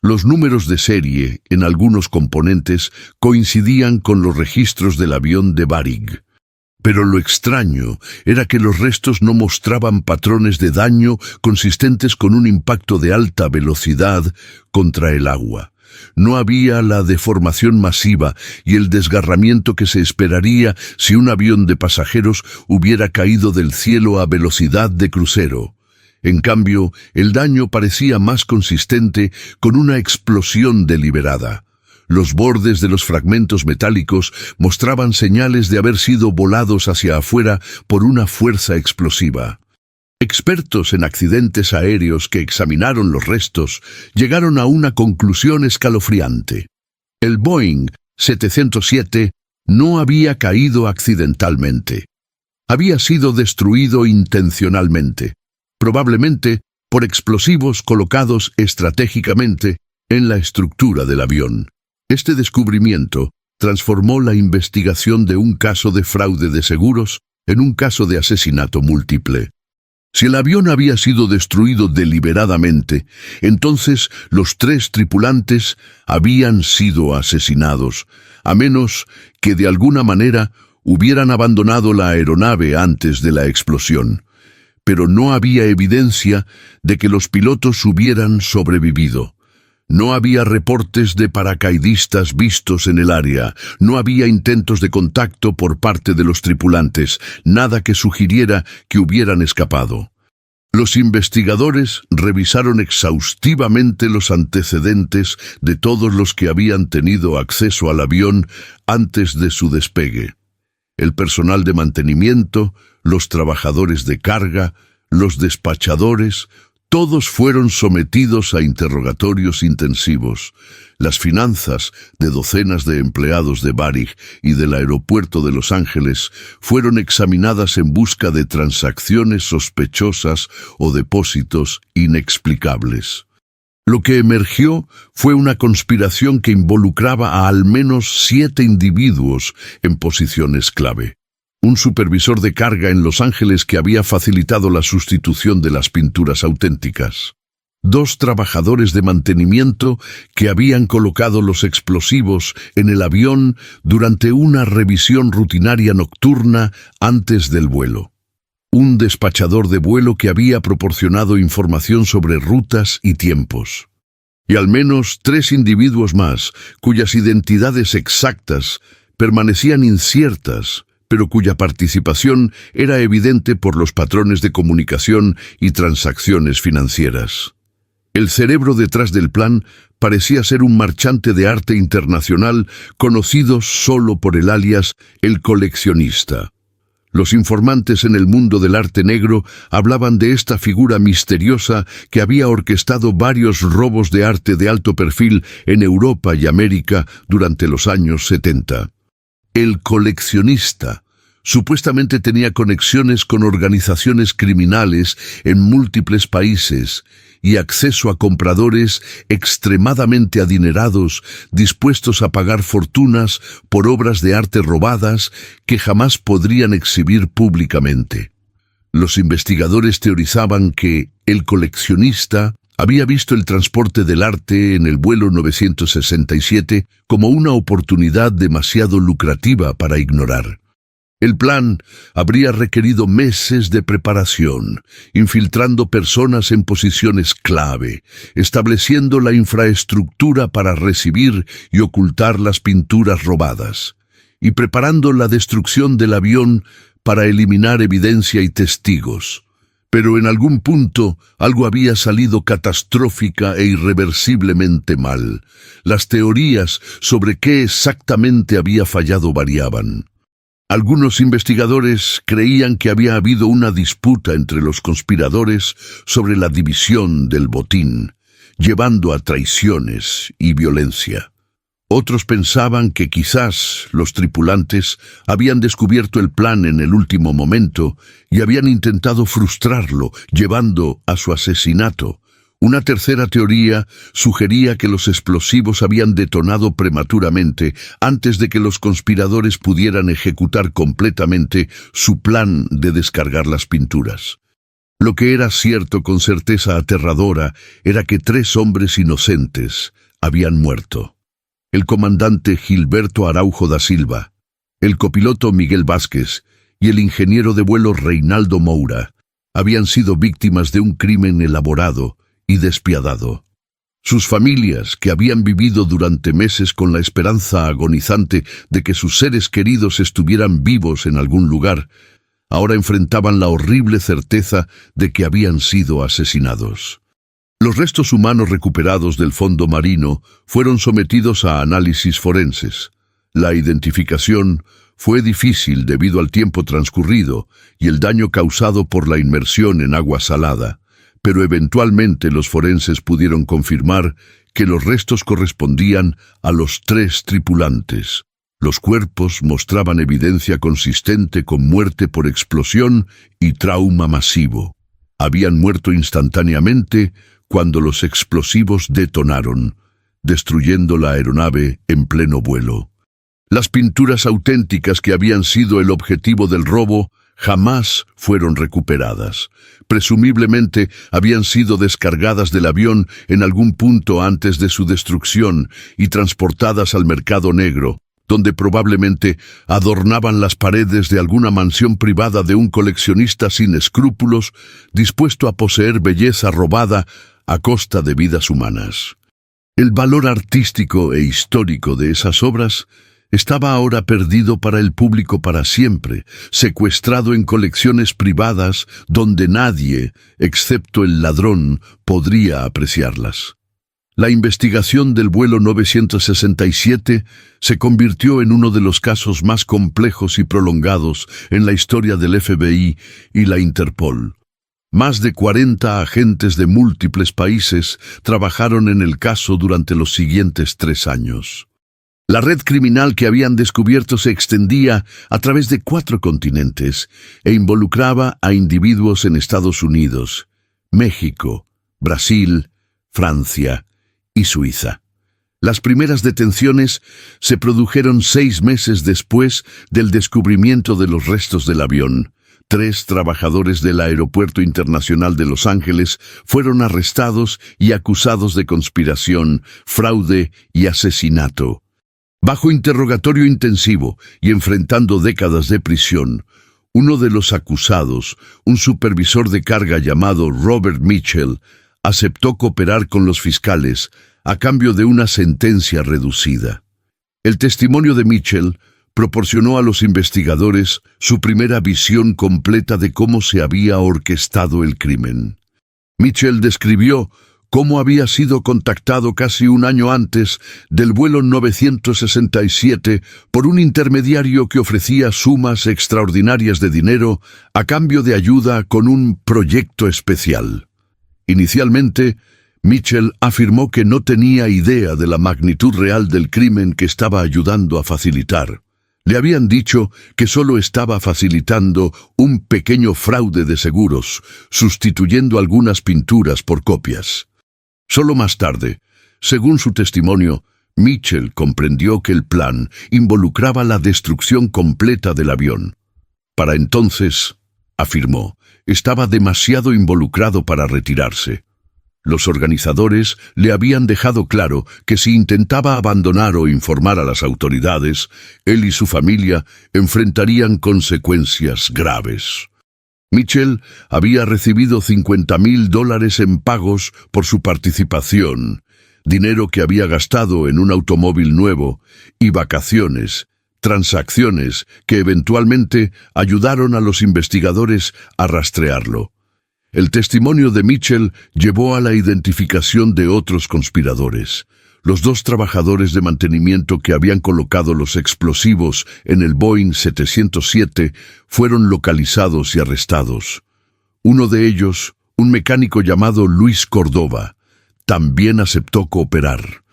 Los números de serie en algunos componentes coincidían con los registros del avión de Varig. Pero lo extraño era que los restos no mostraban patrones de daño consistentes con un impacto de alta velocidad contra el agua. No había la deformación masiva y el desgarramiento que se esperaría si un avión de pasajeros hubiera caído del cielo a velocidad de crucero. En cambio, el daño parecía más consistente con una explosión deliberada. Los bordes de los fragmentos metálicos mostraban señales de haber sido volados hacia afuera por una fuerza explosiva. Expertos en accidentes aéreos que examinaron los restos llegaron a una conclusión escalofriante. El Boeing 707 no había caído accidentalmente. Había sido destruido intencionalmente, probablemente por explosivos colocados estratégicamente en la estructura del avión. Este descubrimiento transformó la investigación de un caso de fraude de seguros en un caso de asesinato múltiple. Si el avión había sido destruido deliberadamente, entonces los 3 tripulantes habían sido asesinados, a menos que de alguna manera hubieran abandonado la aeronave antes de la explosión. Pero no había evidencia de que los pilotos hubieran sobrevivido. No había reportes de paracaidistas vistos en el área, no había intentos de contacto por parte de los tripulantes, nada que sugiriera que hubieran escapado. Los investigadores revisaron exhaustivamente los antecedentes de todos los que habían tenido acceso al avión antes de su despegue. El personal de mantenimiento, los trabajadores de carga, los despachadores, todos fueron sometidos a interrogatorios intensivos. Las finanzas de docenas de empleados de Varig y del aeropuerto de Los Ángeles fueron examinadas en busca de transacciones sospechosas o depósitos inexplicables. Lo que emergió fue una conspiración que involucraba a al menos 7 individuos en posiciones clave. Un supervisor de carga en Los Ángeles que había facilitado la sustitución de las pinturas auténticas. 2 trabajadores de mantenimiento que habían colocado los explosivos en el avión durante una revisión rutinaria nocturna antes del vuelo. Un despachador de vuelo que había proporcionado información sobre rutas y tiempos. Y al menos 3 individuos más, cuyas identidades exactas permanecían inciertas, pero cuya participación era evidente por los patrones de comunicación y transacciones financieras. El cerebro detrás del plan parecía ser un marchante de arte internacional conocido solo por el alias El Coleccionista. Los informantes en el mundo del arte negro hablaban de esta figura misteriosa que había orquestado varios robos de arte de alto perfil en Europa y América durante los años 70. El Coleccionista supuestamente tenía conexiones con organizaciones criminales en múltiples países y acceso a compradores extremadamente adinerados dispuestos a pagar fortunas por obras de arte robadas que jamás podrían exhibir públicamente. Los investigadores teorizaban que el coleccionista había visto el transporte del arte en el vuelo 967 como una oportunidad demasiado lucrativa para ignorar. El plan habría requerido meses de preparación, infiltrando personas en posiciones clave, estableciendo la infraestructura para recibir y ocultar las pinturas robadas, y preparando la destrucción del avión para eliminar evidencia y testigos. Pero en algún punto algo había salido catastrófica e irreversiblemente mal. Las teorías sobre qué exactamente había fallado variaban. Algunos investigadores creían que había habido una disputa entre los conspiradores sobre la división del botín, llevando a traiciones y violencia. Otros pensaban que quizás los tripulantes habían descubierto el plan en el último momento y habían intentado frustrarlo, llevando a su asesinato. Una tercera teoría sugería que los explosivos habían detonado prematuramente antes de que los conspiradores pudieran ejecutar completamente su plan de descargar las pinturas. Lo que era cierto con certeza aterradora era que 3 hombres inocentes habían muerto. El comandante Gilberto Araujo da Silva, el copiloto Miguel Vázquez y el ingeniero de vuelo Reinaldo Moura habían sido víctimas de un crimen elaborado y despiadado. Sus familias, que habían vivido durante meses con la esperanza agonizante de que sus seres queridos estuvieran vivos en algún lugar, ahora enfrentaban la horrible certeza de que habían sido asesinados. Los restos humanos recuperados del fondo marino fueron sometidos a análisis forenses. La identificación fue difícil debido al tiempo transcurrido y el daño causado por la inmersión en agua salada, pero eventualmente los forenses pudieron confirmar que los restos correspondían a los 3 tripulantes. Los cuerpos mostraban evidencia consistente con muerte por explosión y trauma masivo. Habían muerto instantáneamente cuando los explosivos detonaron, destruyendo la aeronave en pleno vuelo. Las pinturas auténticas que habían sido el objetivo del robo jamás fueron recuperadas. Presumiblemente habían sido descargadas del avión en algún punto antes de su destrucción y transportadas al mercado negro, donde probablemente adornaban las paredes de alguna mansión privada de un coleccionista sin escrúpulos, dispuesto a poseer belleza robada a costa de vidas humanas. El valor artístico e histórico de esas obras estaba ahora perdido para el público para siempre, secuestrado en colecciones privadas donde nadie, excepto el ladrón, podría apreciarlas. La investigación del vuelo 967 se convirtió en uno de los casos más complejos y prolongados en la historia del FBI y la Interpol. Más de 40 agentes de múltiples países trabajaron en el caso durante los siguientes 3 años. La red criminal que habían descubierto se extendía a través de 4 continentes e involucraba a individuos en Estados Unidos, México, Brasil, Francia y Suiza. Las primeras detenciones se produjeron 6 meses después del descubrimiento de los restos del avión. 3 trabajadores del Aeropuerto Internacional de Los Ángeles fueron arrestados y acusados de conspiración, fraude y asesinato. Bajo interrogatorio intensivo y enfrentando décadas de prisión, uno de los acusados, un supervisor de carga llamado Robert Mitchell, aceptó cooperar con los fiscales a cambio de una sentencia reducida. El testimonio de Mitchell proporcionó a los investigadores su primera visión completa de cómo se había orquestado el crimen. Mitchell describió cómo había sido contactado casi un año antes del vuelo 967 por un intermediario que ofrecía sumas extraordinarias de dinero a cambio de ayuda con un proyecto especial. Inicialmente, Mitchell afirmó que no tenía idea de la magnitud real del crimen que estaba ayudando a facilitar. Le habían dicho que solo estaba facilitando un pequeño fraude de seguros, sustituyendo algunas pinturas por copias. Solo más tarde, según su testimonio, Mitchell comprendió que el plan involucraba la destrucción completa del avión. Para entonces, afirmó, estaba demasiado involucrado para retirarse. Los organizadores le habían dejado claro que si intentaba abandonar o informar a las autoridades, él y su familia enfrentarían consecuencias graves. Mitchell había recibido $50,000 en pagos por su participación, dinero que había gastado en un automóvil nuevo y vacaciones, transacciones que eventualmente ayudaron a los investigadores a rastrearlo. El testimonio de Mitchell llevó a la identificación de otros conspiradores. Los 2 trabajadores de mantenimiento que habían colocado los explosivos en el Boeing 707 fueron localizados y arrestados. Uno de ellos, un mecánico llamado Luis Córdoba, también aceptó cooperar.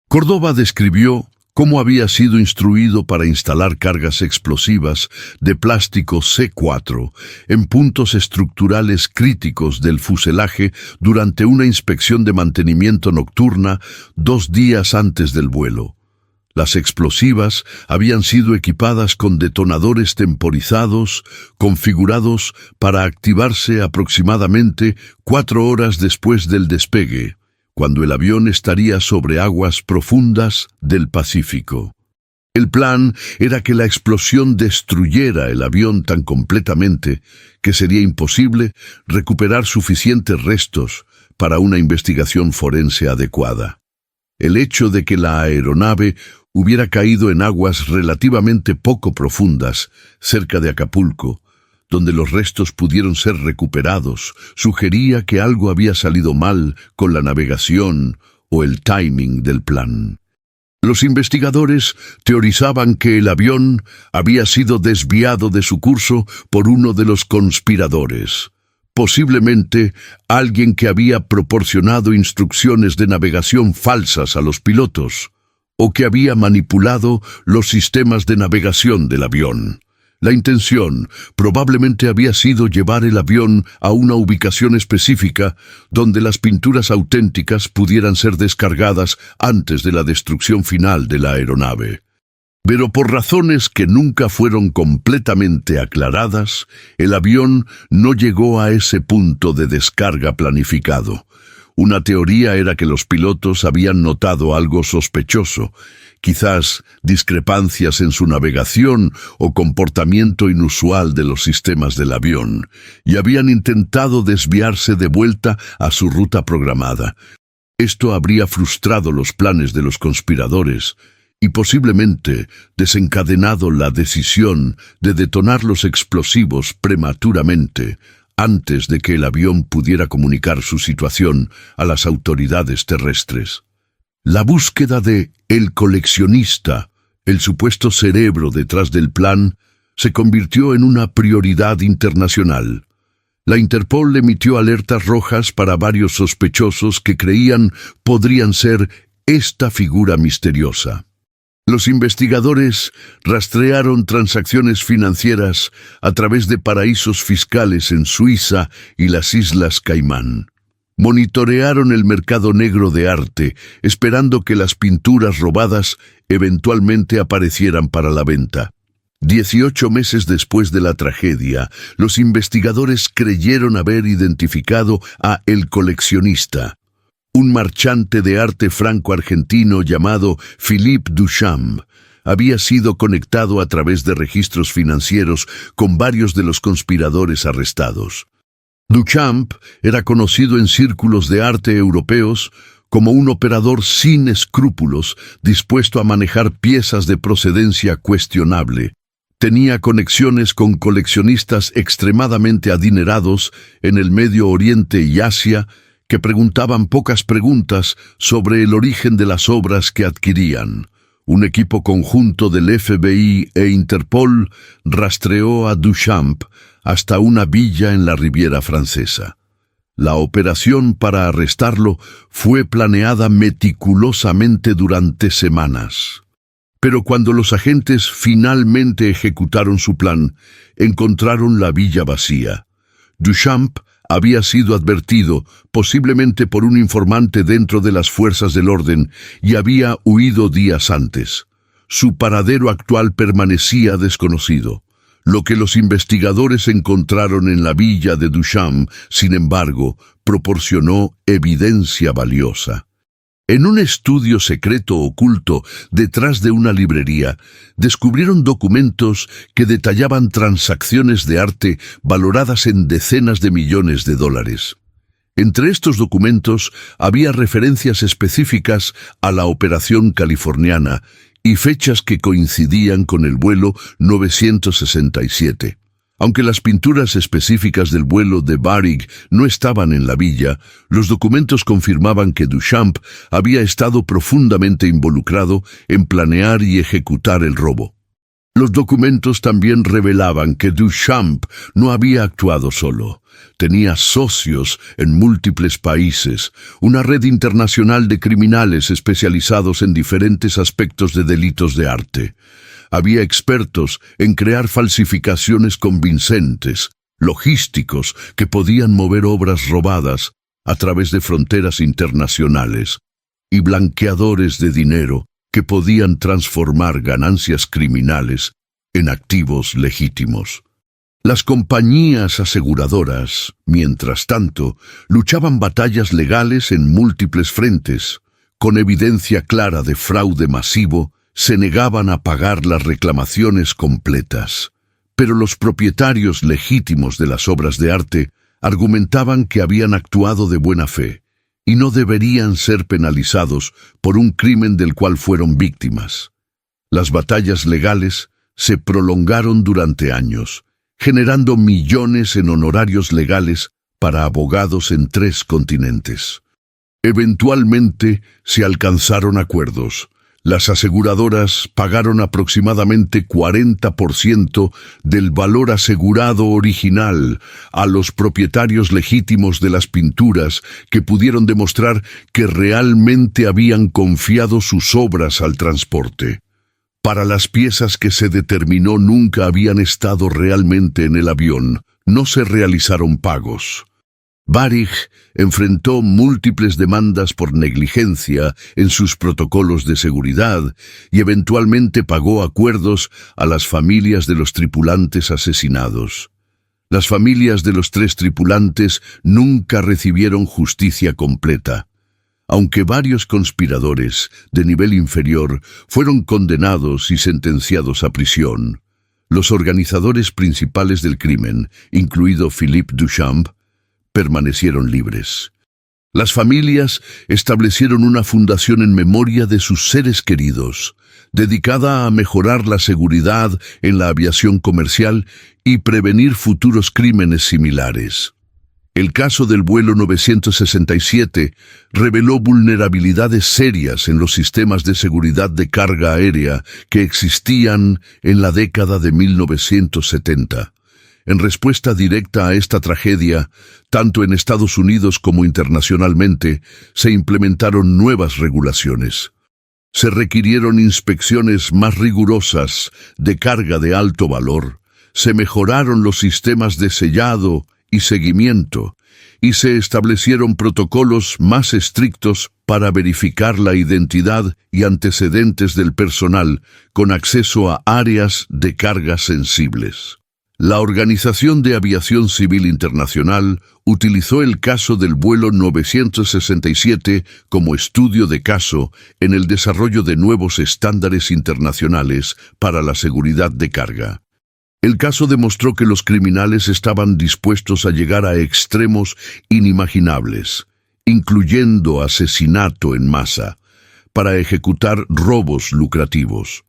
Córdoba describió cómo había sido instruido para instalar cargas explosivas de plástico C4 en puntos estructurales críticos del fuselaje durante una inspección de mantenimiento nocturna 2 días antes del vuelo. Las explosivas habían sido equipadas con detonadores temporizados, configurados para activarse aproximadamente 4 horas después del despegue, cuando el avión estaría sobre aguas profundas del Pacífico. El plan era que la explosión destruyera el avión tan completamente que sería imposible recuperar suficientes restos para una investigación forense adecuada. El hecho de que la aeronave hubiera caído en aguas relativamente poco profundas, cerca de Acapulco, donde los restos pudieron ser recuperados, sugería que algo había salido mal con la navegación o el timing del plan. Los investigadores teorizaban que el avión había sido desviado de su curso por uno de los conspiradores, posiblemente alguien que había proporcionado instrucciones de navegación falsas a los pilotos, o que había manipulado los sistemas de navegación del avión. La intención probablemente había sido llevar el avión a una ubicación específica donde las pinturas auténticas pudieran ser descargadas antes de la destrucción final de la aeronave. Pero por razones que nunca fueron completamente aclaradas, el avión no llegó a ese punto de descarga planificado. Una teoría era que los pilotos habían notado algo sospechoso, quizás discrepancias en su navegación o comportamiento inusual de los sistemas del avión, y habían intentado desviarse de vuelta a su ruta programada. Esto habría frustrado los planes de los conspiradores y posiblemente desencadenado la decisión de detonar los explosivos prematuramente, antes de que el avión pudiera comunicar su situación a las autoridades terrestres. La búsqueda de el coleccionista, el supuesto cerebro detrás del plan, se convirtió en una prioridad internacional. La Interpol emitió alertas rojas para varios sospechosos que creían podrían ser esta figura misteriosa. Los investigadores rastrearon transacciones financieras a través de paraísos fiscales en Suiza y las Islas Caimán. Monitorearon el mercado negro de arte, esperando que las pinturas robadas eventualmente aparecieran para la venta. 18 meses después de la tragedia, los investigadores creyeron haber identificado a el coleccionista, un marchante de arte franco-argentino llamado Philippe Duchamp. Había sido conectado a través de registros financieros con varios de los conspiradores arrestados. Duchamp era conocido en círculos de arte europeos como un operador sin escrúpulos, dispuesto a manejar piezas de procedencia cuestionable. Tenía conexiones con coleccionistas extremadamente adinerados en el Medio Oriente y Asia, que preguntaban pocas preguntas sobre el origen de las obras que adquirían. Un equipo conjunto del FBI e Interpol rastreó a Duchamp hasta una villa en la Riviera Francesa. La operación para arrestarlo fue planeada meticulosamente durante semanas. Pero cuando los agentes finalmente ejecutaron su plan, encontraron la villa vacía. Duchamp había sido advertido, posiblemente por un informante dentro de las fuerzas del orden, y había huido días antes. Su paradero actual permanecía desconocido. Lo que los investigadores encontraron en la villa de Duchamp, sin embargo, proporcionó evidencia valiosa. En un estudio secreto oculto detrás de una librería, descubrieron documentos que detallaban transacciones de arte valoradas en decenas de millones de dólares. Entre estos documentos había referencias específicas a la operación californiana y fechas que coincidían con el vuelo 967. Aunque las pinturas específicas del vuelo de Varig no estaban en la villa, los documentos confirmaban que Duchamp había estado profundamente involucrado en planear y ejecutar el robo. Los documentos también revelaban que Duchamp no había actuado solo. Tenía socios en múltiples países, una red internacional de criminales especializados en diferentes aspectos de delitos de arte. Había expertos en crear falsificaciones convincentes, logísticos que podían mover obras robadas a través de fronteras internacionales, y blanqueadores de dinero que podían transformar ganancias criminales en activos legítimos. Las compañías aseguradoras, mientras tanto, luchaban batallas legales en múltiples frentes, con evidencia clara de fraude masivo, se negaban a pagar las reclamaciones completas. Pero los propietarios legítimos de las obras de arte argumentaban que habían actuado de buena fe y no deberían ser penalizados por un crimen del cual fueron víctimas. Las batallas legales se prolongaron durante años, generando millones en honorarios legales para abogados en 3 continentes. Eventualmente se alcanzaron acuerdos. Las aseguradoras pagaron aproximadamente 40% del valor asegurado original a los propietarios legítimos de las pinturas que pudieron demostrar que realmente habían confiado sus obras al transporte. Para las piezas que se determinó nunca habían estado realmente en el avión, no se realizaron pagos. Barig enfrentó múltiples demandas por negligencia en sus protocolos de seguridad y eventualmente pagó acuerdos a las familias de los tripulantes asesinados. Las familias de los 3 tripulantes nunca recibieron justicia completa. Aunque varios conspiradores de nivel inferior fueron condenados y sentenciados a prisión, los organizadores principales del crimen, incluido Philippe Duchamp, permanecieron libres. Las familias establecieron una fundación en memoria de sus seres queridos, dedicada a mejorar la seguridad en la aviación comercial y prevenir futuros crímenes similares. El caso del vuelo 967 reveló vulnerabilidades serias en los sistemas de seguridad de carga aérea que existían en la década de 1970. En respuesta directa a esta tragedia, tanto en Estados Unidos como internacionalmente, se implementaron nuevas regulaciones. Se requirieron inspecciones más rigurosas de carga de alto valor, se mejoraron los sistemas de sellado y seguimiento, y se establecieron protocolos más estrictos para verificar la identidad y antecedentes del personal con acceso a áreas de carga sensibles. La Organización de Aviación Civil Internacional utilizó el caso del vuelo 967 como estudio de caso en el desarrollo de nuevos estándares internacionales para la seguridad de carga. El caso demostró que los criminales estaban dispuestos a llegar a extremos inimaginables, incluyendo asesinato en masa, para ejecutar robos lucrativos.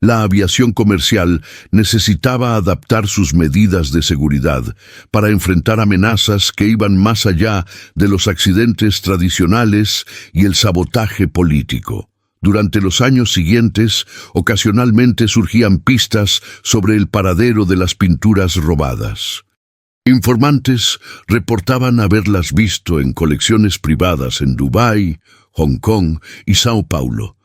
La aviación comercial necesitaba adaptar sus medidas de seguridad para enfrentar amenazas que iban más allá de los accidentes tradicionales y el sabotaje político. Durante los años siguientes, ocasionalmente surgían pistas sobre el paradero de las pinturas robadas. Informantes reportaban haberlas visto en colecciones privadas en Dubái, Hong Kong y Sao Paulo.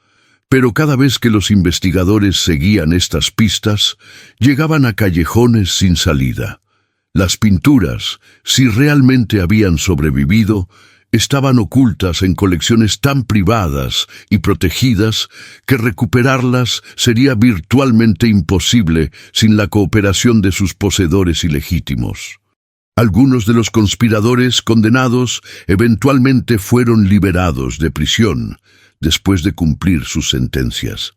Pero cada vez que los investigadores seguían estas pistas, llegaban a callejones sin salida. Las pinturas, si realmente habían sobrevivido, estaban ocultas en colecciones tan privadas y protegidas que recuperarlas sería virtualmente imposible sin la cooperación de sus poseedores ilegítimos. Algunos de los conspiradores condenados eventualmente fueron liberados de prisión después de cumplir sus sentencias.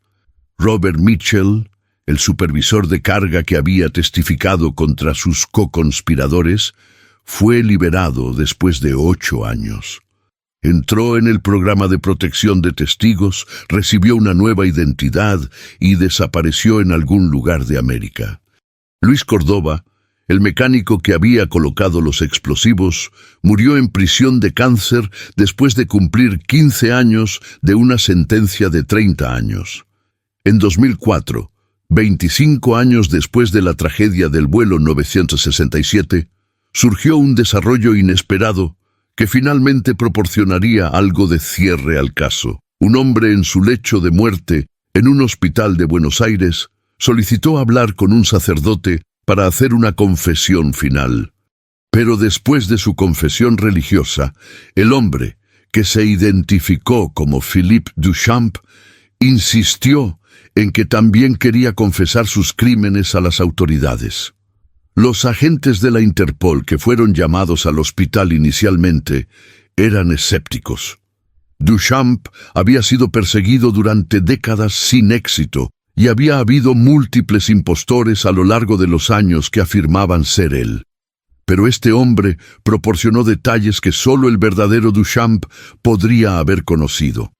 Robert Mitchell, el supervisor de carga que había testificado contra sus co-conspiradores, fue liberado después de 8 años. Entró en el programa de protección de testigos, recibió una nueva identidad y desapareció en algún lugar de América. Luis Córdoba, el mecánico que había colocado los explosivos, murió en prisión de cáncer después de cumplir 15 años de una sentencia de 30 años. En 2004, 25 años después de la tragedia del vuelo 967, surgió un desarrollo inesperado que finalmente proporcionaría algo de cierre al caso. Un hombre en su lecho de muerte, en un hospital de Buenos Aires, solicitó hablar con un sacerdote para hacer una confesión final. Pero después de su confesión religiosa, el hombre, que se identificó como Philippe Duchamp, insistió en que también quería confesar sus crímenes a las autoridades. Los agentes de la Interpol que fueron llamados al hospital inicialmente eran escépticos. Duchamp había sido perseguido durante décadas sin éxito, y había habido múltiples impostores a lo largo de los años que afirmaban ser él. Pero este hombre proporcionó detalles que solo el verdadero Duchamp podría haber conocido.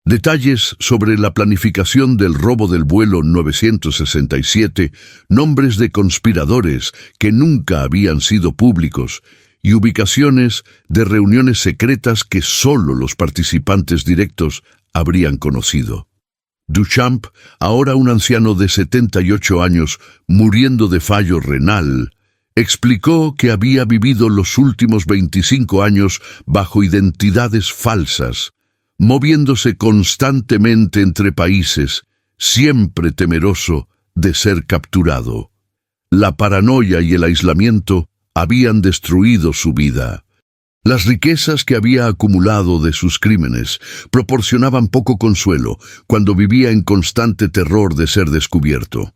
Detalles sobre la planificación del robo del vuelo 967, nombres de conspiradores que nunca habían sido públicos y ubicaciones de reuniones secretas que solo los participantes directos habrían conocido. Duchamp, ahora un anciano de 78 años, muriendo de fallo renal, explicó que había vivido los últimos 25 años bajo identidades falsas, moviéndose constantemente entre países, siempre temeroso de ser capturado. La paranoia y el aislamiento habían destruido su vida. Las riquezas que había acumulado de sus crímenes proporcionaban poco consuelo cuando vivía en constante terror de ser descubierto.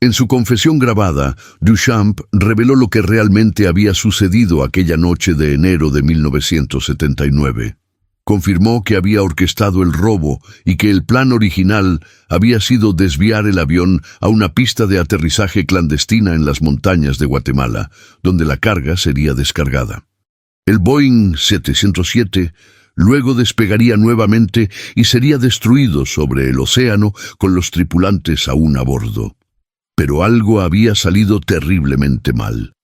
En su confesión grabada, Duchamp reveló lo que realmente había sucedido aquella noche de enero de 1979. Confirmó que había orquestado el robo y que el plan original había sido desviar el avión a una pista de aterrizaje clandestina en las montañas de Guatemala, donde la carga sería descargada. El Boeing 707 luego despegaría nuevamente y sería destruido sobre el océano con los tripulantes aún a bordo. Pero algo había salido terriblemente mal.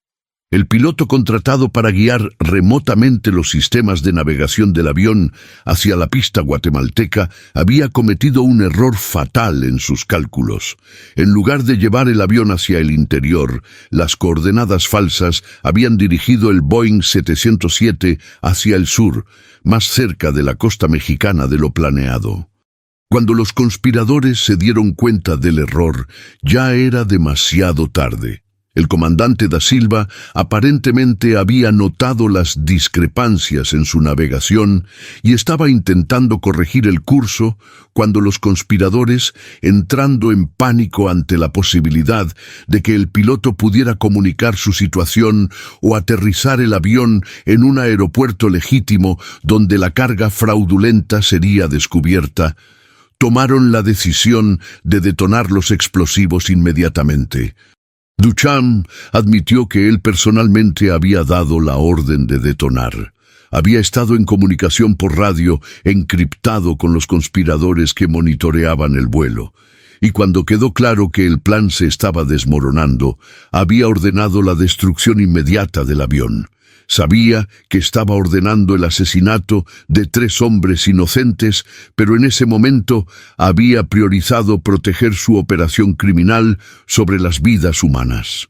El piloto contratado para guiar remotamente los sistemas de navegación del avión hacia la pista guatemalteca había cometido un error fatal en sus cálculos. En lugar de llevar el avión hacia el interior, las coordenadas falsas habían dirigido el Boeing 707 hacia el sur, más cerca de la costa mexicana de lo planeado. Cuando los conspiradores se dieron cuenta del error, ya era demasiado tarde. El comandante da Silva aparentemente había notado las discrepancias en su navegación y estaba intentando corregir el curso cuando los conspiradores, entrando en pánico ante la posibilidad de que el piloto pudiera comunicar su situación o aterrizar el avión en un aeropuerto legítimo donde la carga fraudulenta sería descubierta, tomaron la decisión de detonar los explosivos inmediatamente. Duchamp admitió que él personalmente había dado la orden de detonar. Había estado en comunicación por radio, encriptado con los conspiradores que monitoreaban el vuelo. Y cuando quedó claro que el plan se estaba desmoronando, había ordenado la destrucción inmediata del avión. Sabía que estaba ordenando el asesinato de 3 hombres inocentes, pero en ese momento había priorizado proteger su operación criminal sobre las vidas humanas.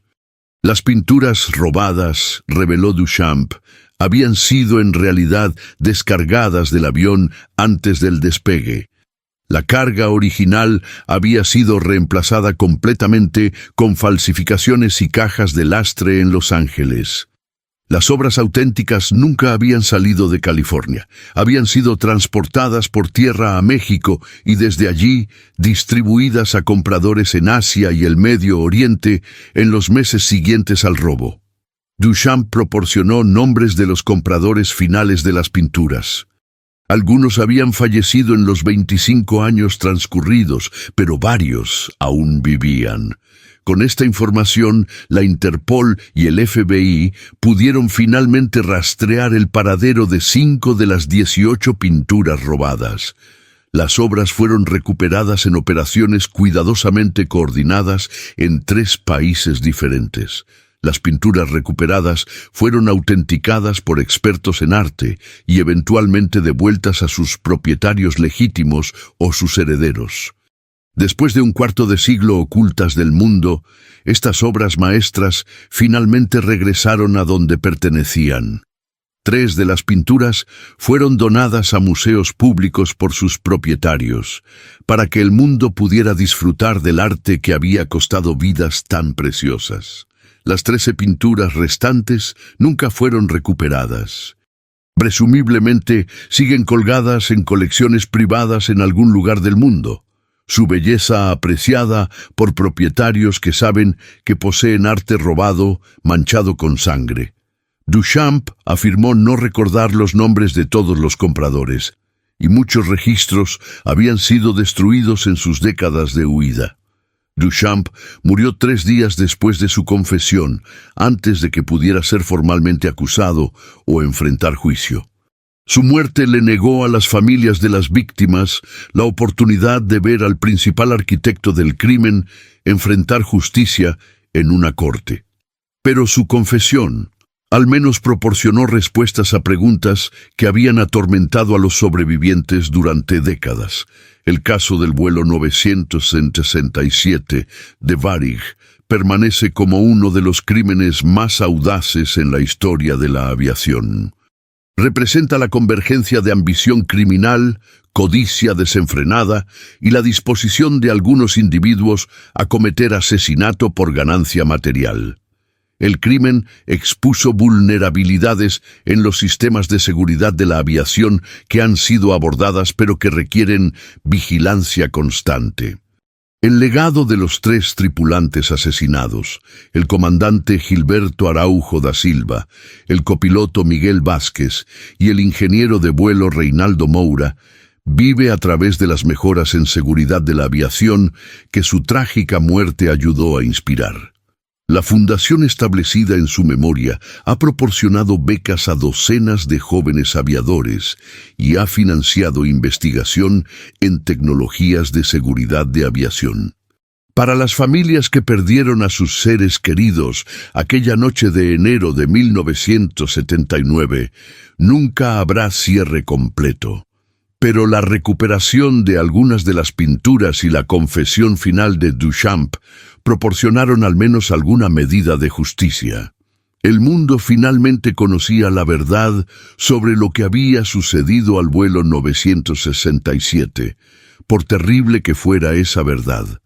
Las pinturas robadas, reveló Duchamp, habían sido en realidad descargadas del avión antes del despegue. La carga original había sido reemplazada completamente con falsificaciones y cajas de lastre en Los Ángeles. Las obras auténticas nunca habían salido de California. Habían sido transportadas por tierra a México y desde allí distribuidas a compradores en Asia y el Medio Oriente en los meses siguientes al robo. Duchamp proporcionó nombres de los compradores finales de las pinturas. Algunos habían fallecido en los 25 años transcurridos, pero varios aún vivían. Con esta información, la Interpol y el FBI pudieron finalmente rastrear el paradero de 5 de las 18 pinturas robadas. Las obras fueron recuperadas en operaciones cuidadosamente coordinadas en 3 países diferentes. Las pinturas recuperadas fueron autenticadas por expertos en arte y eventualmente devueltas a sus propietarios legítimos o sus herederos. Después de un cuarto de siglo ocultas del mundo, estas obras maestras finalmente regresaron a donde pertenecían. 3 de las pinturas fueron donadas a museos públicos por sus propietarios, para que el mundo pudiera disfrutar del arte que había costado vidas tan preciosas. Las 13 pinturas restantes nunca fueron recuperadas. Presumiblemente siguen colgadas en colecciones privadas en algún lugar del mundo. Su belleza apreciada por propietarios que saben que poseen arte robado, manchado con sangre. Duchamp afirmó no recordar los nombres de todos los compradores. y muchos registros habían sido destruidos en sus décadas de huida. Duchamp murió 3 días después de su confesión, antes de que pudiera ser formalmente acusado o enfrentar juicio. Su muerte le negó a las familias de las víctimas la oportunidad de ver al principal arquitecto del crimen enfrentar justicia en una corte. Pero su confesión al menos proporcionó respuestas a preguntas que habían atormentado a los sobrevivientes durante décadas. El caso del vuelo 967 de Varig permanece como uno de los crímenes más audaces en la historia de la aviación. Representa la convergencia de ambición criminal, codicia desenfrenada y la disposición de algunos individuos a cometer asesinato por ganancia material. El crimen expuso vulnerabilidades en los sistemas de seguridad de la aviación que han sido abordadas pero que requieren vigilancia constante. El legado de los 3 tripulantes asesinados, el comandante Gilberto Araujo da Silva, el copiloto Miguel Vázquez y el ingeniero de vuelo Reinaldo Moura, vive a través de las mejoras en seguridad de la aviación que su trágica muerte ayudó a inspirar. La fundación establecida en su memoria ha proporcionado becas a docenas de jóvenes aviadores y ha financiado investigación en tecnologías de seguridad de aviación. Para las familias que perdieron a sus seres queridos aquella noche de enero de 1979, nunca habrá cierre completo. Pero la recuperación de algunas de las pinturas y la confesión final de Duchamp proporcionaron al menos alguna medida de justicia. El mundo finalmente conocía la verdad sobre lo que había sucedido al vuelo 967, por terrible que fuera esa verdad.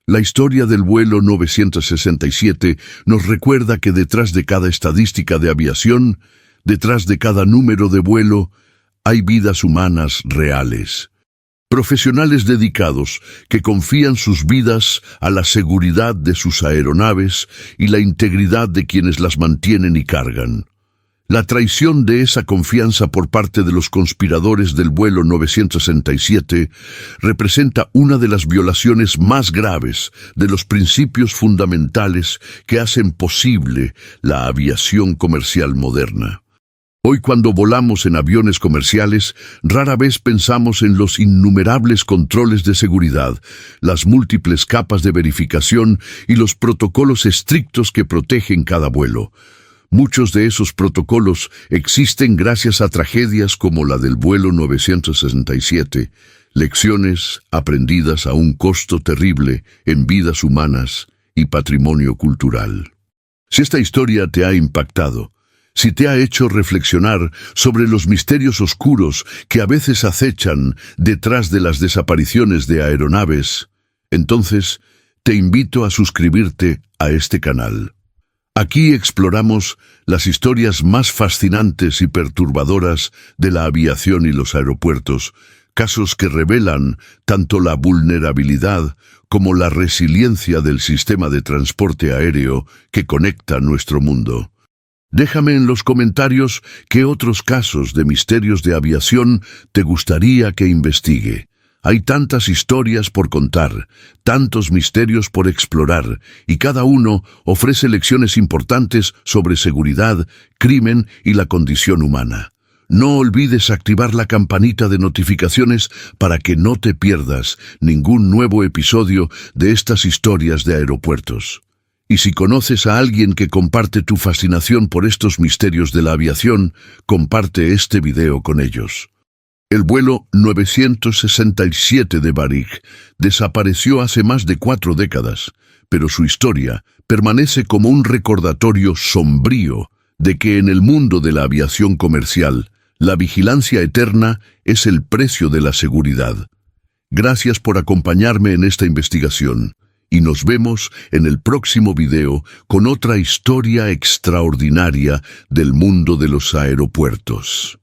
La historia del vuelo 967 nos recuerda que detrás de cada estadística de aviación, detrás de cada número de vuelo, hay vidas humanas reales. Profesionales dedicados que confían sus vidas a la seguridad de sus aeronaves y la integridad de quienes las mantienen y cargan. La traición de esa confianza por parte de los conspiradores del vuelo 967 representa una de las violaciones más graves de los principios fundamentales que hacen posible la aviación comercial moderna. Hoy, cuando volamos en aviones comerciales, rara vez pensamos en los innumerables controles de seguridad, las múltiples capas de verificación y los protocolos estrictos que protegen cada vuelo. Muchos de esos protocolos existen gracias a tragedias como la del vuelo 967, lecciones aprendidas a un costo terrible en vidas humanas y patrimonio cultural. Si esta historia te ha impactado, si te ha hecho reflexionar sobre los misterios oscuros que a veces acechan detrás de las desapariciones de aeronaves, entonces te invito a suscribirte a este canal. Aquí exploramos las historias más fascinantes y perturbadoras de la aviación y los aeropuertos, casos que revelan tanto la vulnerabilidad como la resiliencia del sistema de transporte aéreo que conecta nuestro mundo. Déjame en los comentarios qué otros casos de misterios de aviación te gustaría que investigue. Hay tantas historias por contar, tantos misterios por explorar, y cada uno ofrece lecciones importantes sobre seguridad, crimen y la condición humana. No olvides activar la campanita de notificaciones para que no te pierdas ningún nuevo episodio de estas historias de aeropuertos. Y si conoces a alguien que comparte tu fascinación por estos misterios de la aviación, comparte este video con ellos. El vuelo 967 de Varig desapareció hace más de 4 décadas, pero su historia permanece como un recordatorio sombrío de que en el mundo de la aviación comercial, la vigilancia eterna es el precio de la seguridad. Gracias por acompañarme en esta investigación. Y nos vemos en el próximo video con otra historia extraordinaria del mundo de los aeropuertos.